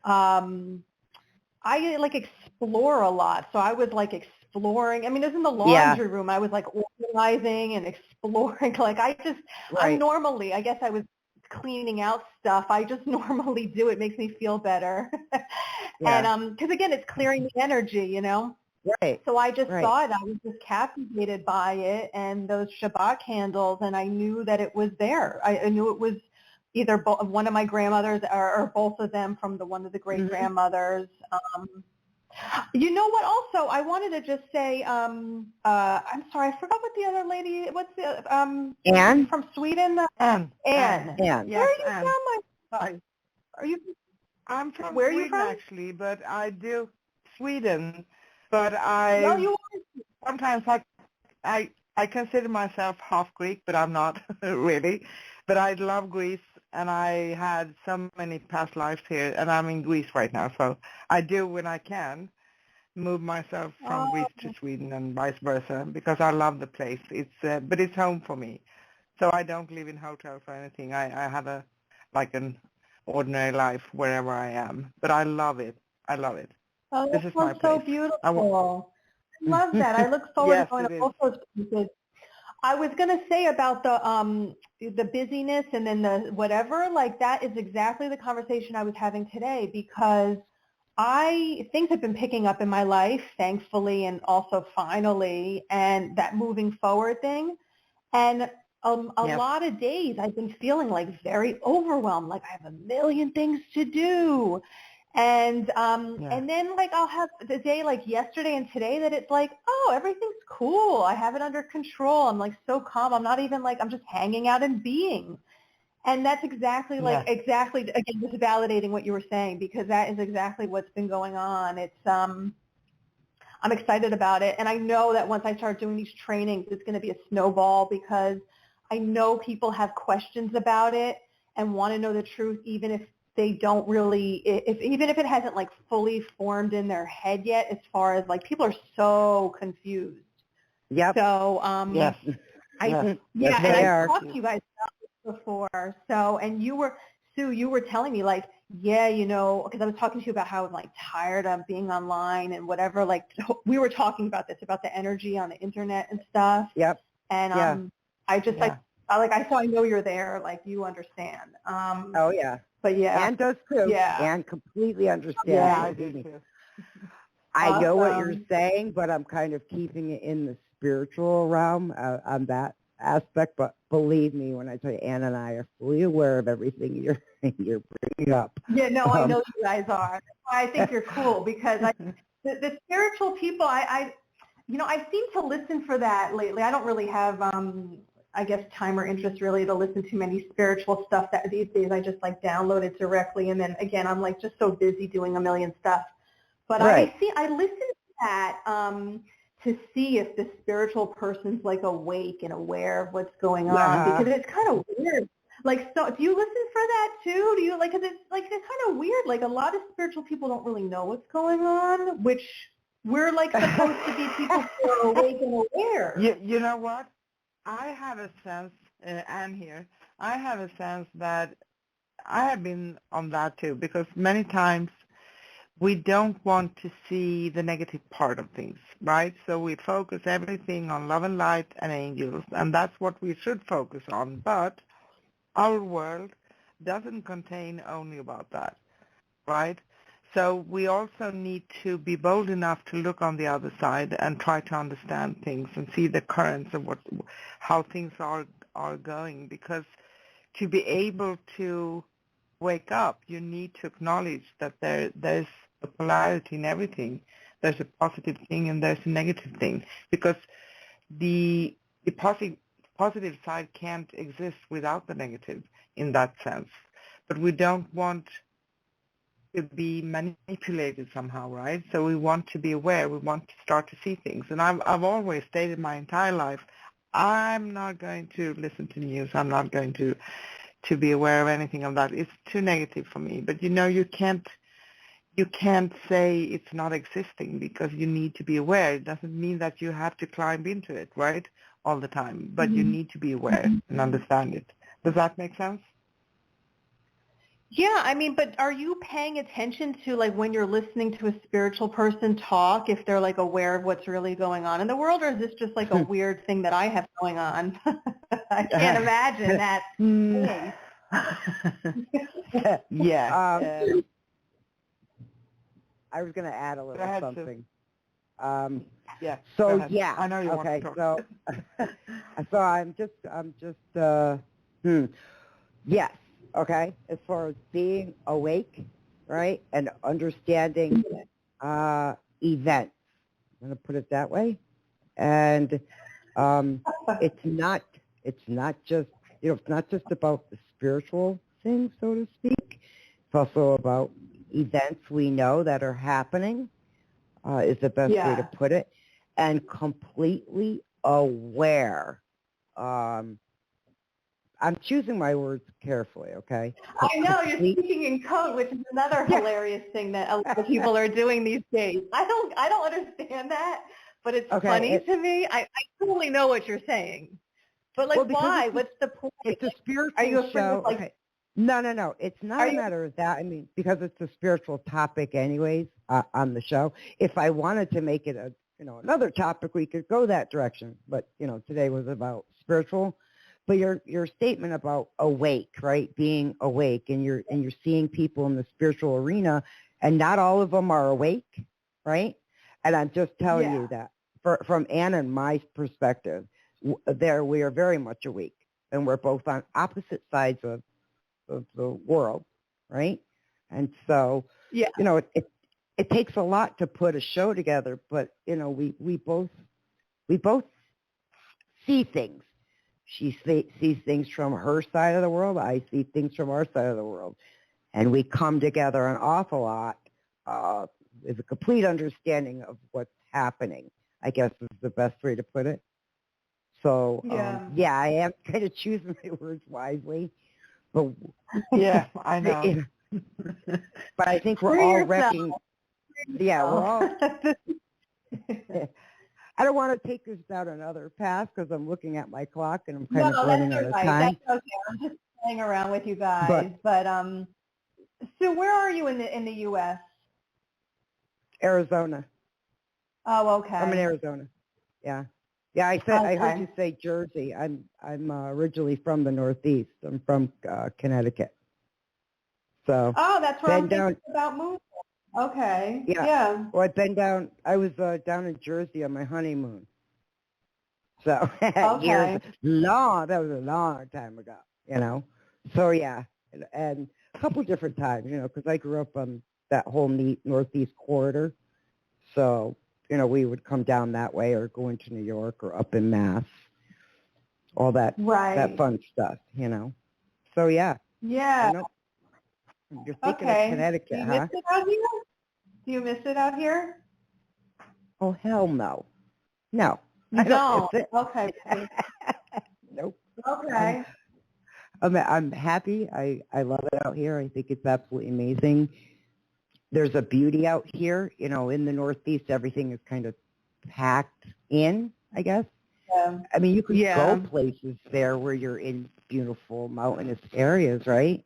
Speaker 6: I like explore a lot, so I was like exploring. I mean, it was in the laundry room. I was like organizing and exploring. Like I'm normally, I guess I was cleaning out stuff. I just normally do. It makes me feel better. And because again, it's clearing the energy, you know.
Speaker 3: Right.
Speaker 6: So I just saw it. I was just captivated by it and those Shabbat candles, and I knew that it was there. I knew it was either one of my grandmothers or both of them from one of the great grandmothers. You know what? Also, I wanted to just say, I'm sorry, I forgot what the other lady. What's the
Speaker 3: Anne
Speaker 6: from Sweden?
Speaker 2: Anne.
Speaker 3: Anne.
Speaker 2: Yes,
Speaker 6: Where are you
Speaker 2: Anne.
Speaker 6: from? Are you?
Speaker 2: I'm from
Speaker 6: Where are
Speaker 2: Sweden
Speaker 6: you from?
Speaker 2: actually, but I do Sweden. But
Speaker 6: No, you are.
Speaker 2: sometimes I consider myself half Greek, but I'm not really. But I love Greece, and I had so many past lives here, and I'm in Greece right now. So I do when I can move myself from Greece to Sweden and vice versa because I love the place. But it's home for me. So I don't live in hotels or anything. I have an ordinary life wherever I am. But I love it. I love it.
Speaker 6: Oh,
Speaker 2: This
Speaker 6: that
Speaker 2: is my
Speaker 6: sounds so
Speaker 2: place.
Speaker 6: beautiful. I love that. I look forward to going to all those places. I was going to say about the busyness and then the whatever, like that is exactly the conversation I was having today because things have been picking up in my life, thankfully, and also finally, and that moving forward thing. And a lot of days I've been feeling like very overwhelmed, like I have a million things to do. And then like I'll have the day like yesterday and today that it's like, oh, everything's cool. I have it under control. I'm like so calm. I'm not even like, I'm just hanging out and being. And that's exactly exactly, again, just validating what you were saying because that is exactly what's been going on. It's, I'm excited about it. And I know that once I start doing these trainings, it's going to be a snowball because I know people have questions about it and want to know the truth even if they don't really, even if it hasn't like fully formed in their head yet as far as like people are so confused.
Speaker 3: Yep.
Speaker 6: So,
Speaker 3: and
Speaker 6: I talked to you guys about this before. So, and Sue, you were telling me like, yeah, you know, because I was talking to you about how I'm like tired of being online and whatever. Like we were talking about this, about the energy on the internet and stuff.
Speaker 3: Yep.
Speaker 6: And I just so I know you're there, like you understand.
Speaker 3: Oh yeah.
Speaker 6: But yeah.
Speaker 3: Anne does too.
Speaker 6: Yeah.
Speaker 3: Anne completely understands.
Speaker 2: Yeah, I do too.
Speaker 3: I know what you're saying, but I'm kind of keeping it in the spiritual realm on that aspect. But believe me when I tell you, Anne and I are fully aware of everything you're bringing up.
Speaker 6: Yeah, no, I know you guys are. I think you're cool because the spiritual people, I seem to listen for that lately. I don't really have, I guess, time or interest really to listen to many spiritual stuff that these days I just like download it directly. And then again, I'm like just so busy doing a million stuff. But I listen to that to see if the spiritual person's like awake and aware of what's going on because it's kind of weird. Like, so do you listen for that too? Do you like, cause it's kind of weird. Like a lot of spiritual people don't really know what's going on, which we're like supposed to be people who are awake and aware.
Speaker 2: You know what? I have a sense, Anne here, I have a sense that I have been on that too because many times we don't want to see the negative part of things, right? So we focus everything on love and light and angels, and that's what we should focus on. But our world doesn't contain only about that, right? So we also need to be bold enough to look on the other side and try to understand things and see the currents of how things are going. Because to be able to wake up, you need to acknowledge that there's a polarity in everything. There's a positive thing and there's a negative thing. Because the positive side can't exist without the negative in that sense. But we don't want to be manipulated somehow, right? So we want to be aware. We want to start to see things. And I've always stated my entire life, I'm not going to listen to news. I'm not going to be aware of anything of that. It's too negative for me. But you can't say it's not existing because you need to be aware. It doesn't mean that you have to climb into it, right, all the time. But you need to be aware and understand it. Does that make sense?
Speaker 6: Yeah, I mean, but are you paying attention to like when you're listening to a spiritual person talk, if they're like aware of what's really going on in the world, or is this just like a weird thing that I have going on? I can't imagine that.
Speaker 3: Yeah. I was going to add a little something.
Speaker 2: Yeah.
Speaker 3: So yeah.
Speaker 2: I know you want to talk.
Speaker 3: So I'm just yes. Okay. As far as being awake, right, and understanding events, I'm going to put it that way, and it's not just it's not just about the spiritual thing, so to speak. It's also about events we know that are happening, is the best way to put it, and completely aware. I'm choosing my words carefully, okay?
Speaker 6: I know, you're speaking in code, which is another hilarious thing that a lot of people are doing these days. I don't understand that, but it's funny to me. I totally know what you're saying. But like, why? What's the point?
Speaker 3: It's a spiritual
Speaker 6: Are you afraid
Speaker 3: show.
Speaker 6: of, like,
Speaker 3: Okay. No. It's not a matter of that. I mean, because it's a spiritual topic anyways on the show. If I wanted to make it another topic, we could go that direction. But, today was about spiritual. But your statement about awake, right? Being awake, and you're seeing people in the spiritual arena, and not all of them are awake, right? And I'm just telling you that from Anna and my perspective, we are very much awake, and we're both on opposite sides of the world, right? And so, it takes a lot to put a show together, but we both see things. She sees things from her side of the world. I see things from our side of the world. And we come together an awful lot with a complete understanding of what's happening, I guess is the best way to put it. So, I am kind of choosing my words wisely. But,
Speaker 2: yeah, I know.
Speaker 3: But I think we're all wrecking. Yeah, we're all. I don't want to take this down another path because I'm looking at my clock and I'm kind of running out of time.
Speaker 6: That's okay. I'm just playing around with you guys. But so where are you in the U.S.?
Speaker 3: Arizona.
Speaker 6: Oh, okay.
Speaker 3: I'm in Arizona. Yeah. Yeah, I heard you say Jersey. I'm originally from the Northeast. I'm from Connecticut. So.
Speaker 6: Oh, that's where I'm thinking about moving. Okay. Yeah.
Speaker 3: Well, I was down in Jersey on my honeymoon. So that was a long time ago, So yeah, and a couple different times, because I grew up on that whole Northeast corridor. So, we would come down that way or go into New York or up in Mass, all that fun stuff, So yeah.
Speaker 6: Yeah.
Speaker 3: You're thinking of Connecticut, huh?
Speaker 6: Do you miss it out here?
Speaker 3: Oh, hell no. No.
Speaker 6: You don't? Okay.
Speaker 3: Nope.
Speaker 6: Okay.
Speaker 3: I'm happy. I love it out here. I think it's absolutely amazing. There's a beauty out here. In the Northeast, everything is kind of packed in, I guess.
Speaker 6: Yeah.
Speaker 3: I mean, you could go places there where you're in beautiful mountainous areas, right?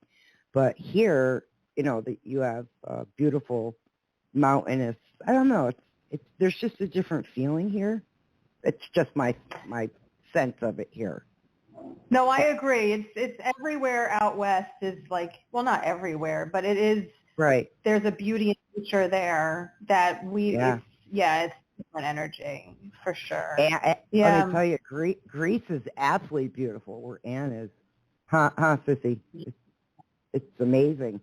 Speaker 3: But here, you have beautiful mountainous. I don't know. It's there's just a different feeling here. It's just my sense of it here.
Speaker 6: No, I agree. It's everywhere out west is like, well, not everywhere, but it is.
Speaker 3: Right.
Speaker 6: There's a beauty in nature there that it's different energy for sure.
Speaker 3: Let me tell you, Greece is absolutely beautiful. Where Anne is, Sissy? It's amazing.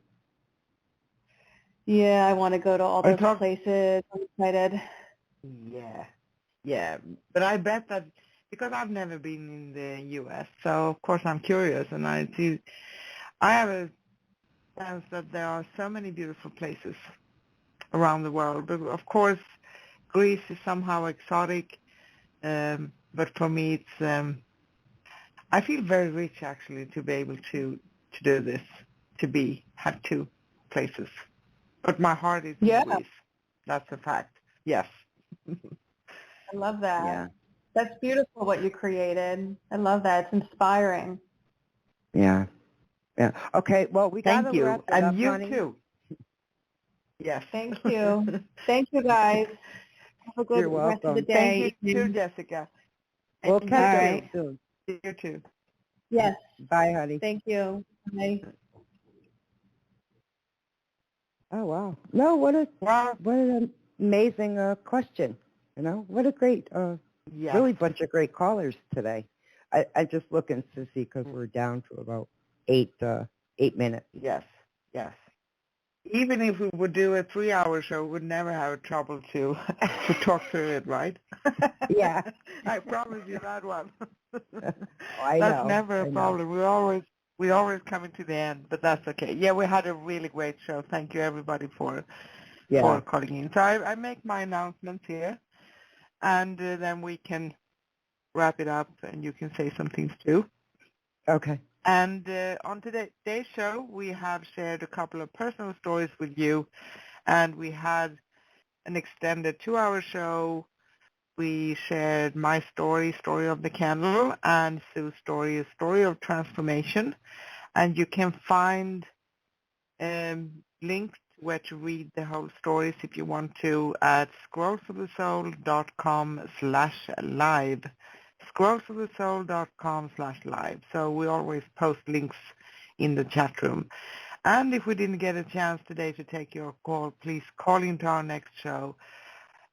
Speaker 6: Yeah, I want to go to all those places. I'm excited.
Speaker 2: Yeah. But I bet that, because I've never been in the U.S., so of course I'm curious, and I have sense that there are so many beautiful places around the world. But of course, Greece is somehow exotic. But for me, it's I feel very rich actually to be able to do this, to have two places. But my heart is in Greece. That's a fact. Yes.
Speaker 6: I love that.
Speaker 3: Yeah.
Speaker 6: That's beautiful what you created. I love that. It's inspiring.
Speaker 3: Yeah. Yeah. Okay. Well, we got
Speaker 2: Thank
Speaker 3: to
Speaker 2: you.
Speaker 3: wrap it
Speaker 2: And
Speaker 3: up,
Speaker 2: you
Speaker 3: honey.
Speaker 2: too. Yes.
Speaker 6: Thank you. Thank you, guys. Have a good
Speaker 3: You're
Speaker 6: rest of the
Speaker 3: welcome.
Speaker 6: day.
Speaker 2: Thank you too, Jessica.
Speaker 3: We'll
Speaker 2: And
Speaker 3: catch
Speaker 6: you
Speaker 3: up soon.
Speaker 2: You too.
Speaker 6: Yes.
Speaker 3: Bye, honey.
Speaker 6: Thank you. Bye.
Speaker 3: Oh wow! No, what an amazing question. You know, what a great,
Speaker 2: Yes.
Speaker 3: really bunch of great callers today. I just looking to see because we're down to about 8 minutes.
Speaker 2: Yes. Yes. Even if we would do a 3-hour show, we'd never have trouble to talk through it, right?
Speaker 3: Yeah.
Speaker 2: I promise you that one.
Speaker 3: I
Speaker 2: That's
Speaker 3: know.
Speaker 2: never a problem. We always coming to the end, but that's okay. Yeah, we had a really great show. Thank you everybody for calling in. So I make my announcements here, and then we can wrap it up, and you can say some things too.
Speaker 3: Okay.
Speaker 2: And on today's show, we have shared a couple of personal stories with you, and we had an extended 2-hour show. We shared my story of the candle, and Sue's story, a story of transformation. And you can find links where to read the whole stories if you want to at scrollsofthesoul.com/live. scrollsofthesoul.com/live. So we always post links in the chat room. And if we didn't get a chance today to take your call, please call into our next show.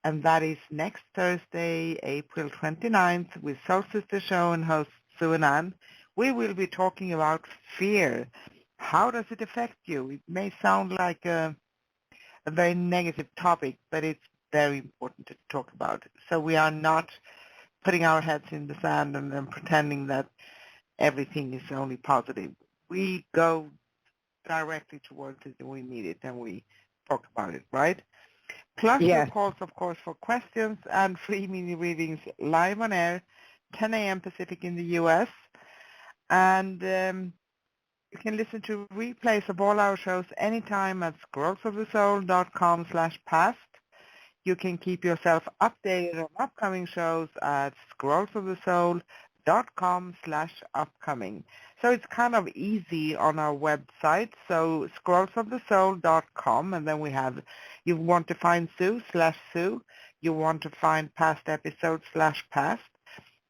Speaker 2: And that is next Thursday, April 29th, with Soul Sister Show and host Sue and Ann. We will be talking about fear. How does it affect you? It may sound like a very negative topic, but it's very important to talk about. So we are not putting our heads in the sand and pretending that everything is only positive. We go directly towards it and we need it and we talk about it, right? Plus your calls, of course, for questions and free mini readings live on air, 10 a.m. Pacific in the U.S. And you can listen to replays of all our shows anytime at scrollsofthesoul.com/past. You can keep yourself updated on upcoming shows at scrollsofthesoul.com/upcoming. So it's kind of easy on our website. So scrollsofthesoul.com, and then we have, you want to find Sue/Sue. You want to find past episodes/past,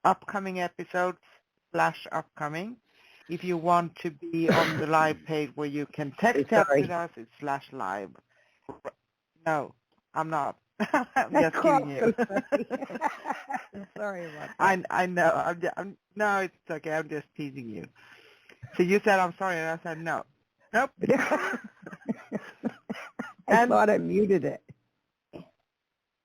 Speaker 2: upcoming episodes/upcoming. If you want to be on the live page where you can text chat with us, it's /live. No, I'm not. I'm just kidding you.
Speaker 3: Sorry about that.
Speaker 2: I know. No, it's okay. I'm just teasing you. So you said I'm sorry, and I said no. Nope.
Speaker 3: I thought I muted it.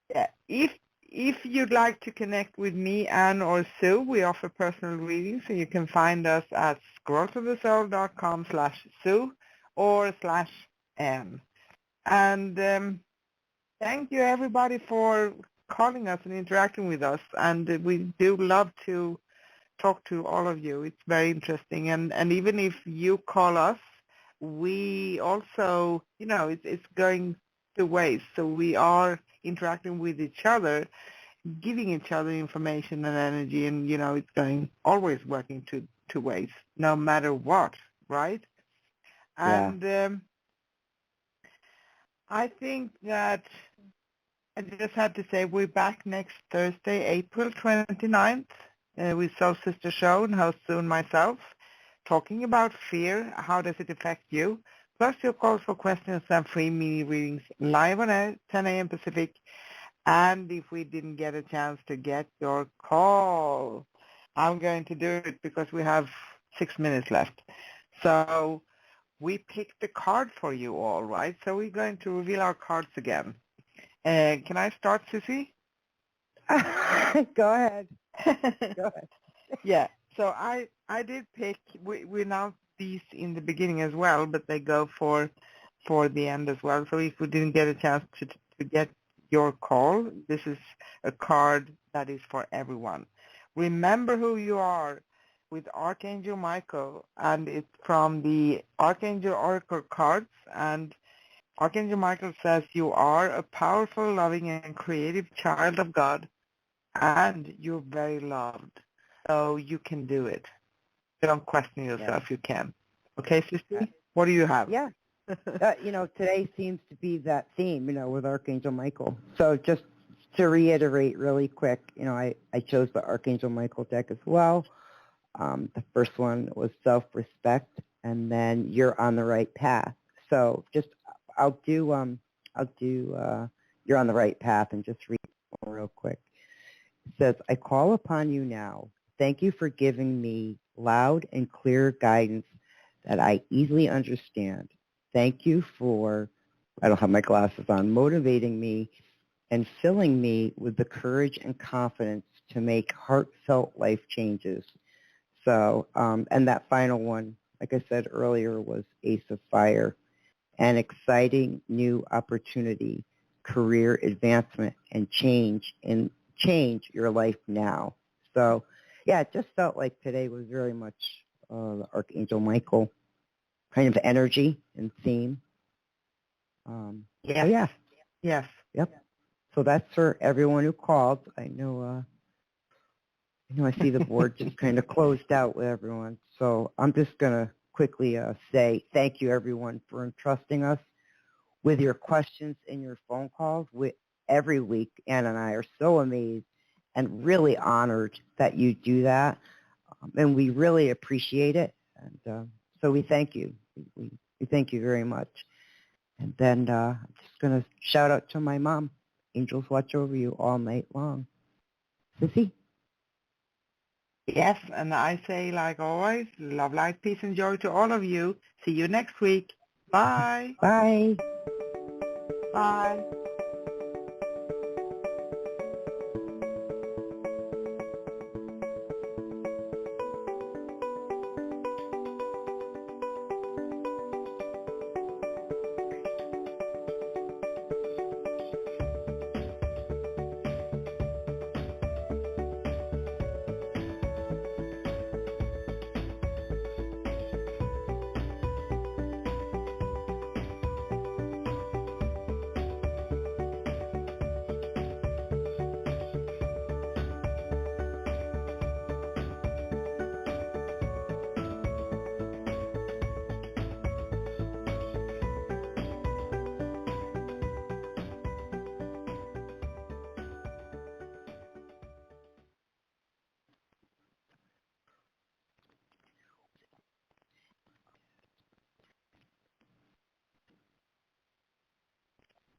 Speaker 2: Yeah. If you'd like to connect with me, Anne, or Sue, we offer personal readings, so you can find us at scrollsofthesoul.com/Sue or /Anne. And thank you, everybody, for calling us and interacting with us. And we do love to talk to all of you. It's very interesting. And even if you call us, we also, it's going two ways. So we are interacting with each other, giving each other information and energy, and, it's going always working two ways, no matter what, right?
Speaker 3: Yeah.
Speaker 2: And I think that I just had to say we're back next Thursday, April 29th, with Soul Sister Show and host Sue and myself, talking about fear. How does it affect you? Plus your calls for questions and free mini readings live on air, 10 a.m. Pacific. And if we didn't get a chance to get your call, I'm going to do it because we have 6 minutes left. So we picked the card for you all, right? So we're going to reveal our cards again. Can I start, Sissy?
Speaker 3: Go ahead. Go ahead.
Speaker 2: Yeah. So I did pick. We now these in the beginning as well, but they go for the end as well. So if we didn't get a chance to get your call, this is a card that is for everyone. Remember who you are with Archangel Michael, and it's from the Archangel Oracle cards, and Archangel Michael says you are a powerful, loving, and creative child of God, and you're very loved. So you can do it. Don't question yourself. You can. Okay, sister? What do you have?
Speaker 3: Yeah. Today seems to be that theme, with Archangel Michael. So just to reiterate really quick, I chose the Archangel Michael deck as well. The first one was self-respect, and then you're on the right path. So just I'll do you're on the right path, and just read it real quick. It says, I call upon you now. Thank you for giving me loud and clear guidance that I easily understand. Thank you for, I don't have my glasses on, motivating me and filling me with the courage and confidence to make heartfelt life changes. So, and that final one, like I said earlier, was Ace of Fire. An exciting new opportunity, career advancement, and change your life now. So, yeah, it just felt like today was very much the Archangel Michael kind of energy and theme.
Speaker 2: Yes.
Speaker 3: So yeah.
Speaker 2: Yes.
Speaker 3: Yep. So that's for everyone who called. I know I see the board just kind of closed out with everyone. So I'm just going to quickly say thank you, everyone, for entrusting us with your questions and your phone calls every week. Ann and I are so amazed and really honored that you do that. And we really appreciate it. And so we thank you. We thank you very much. And then I'm just going to shout out to my mom. Angels watch over you all night long. Sissy?
Speaker 2: Yes, and I say, like always, love, light, peace, and joy to all of you. See you next week. Bye.
Speaker 3: Bye.
Speaker 2: Bye.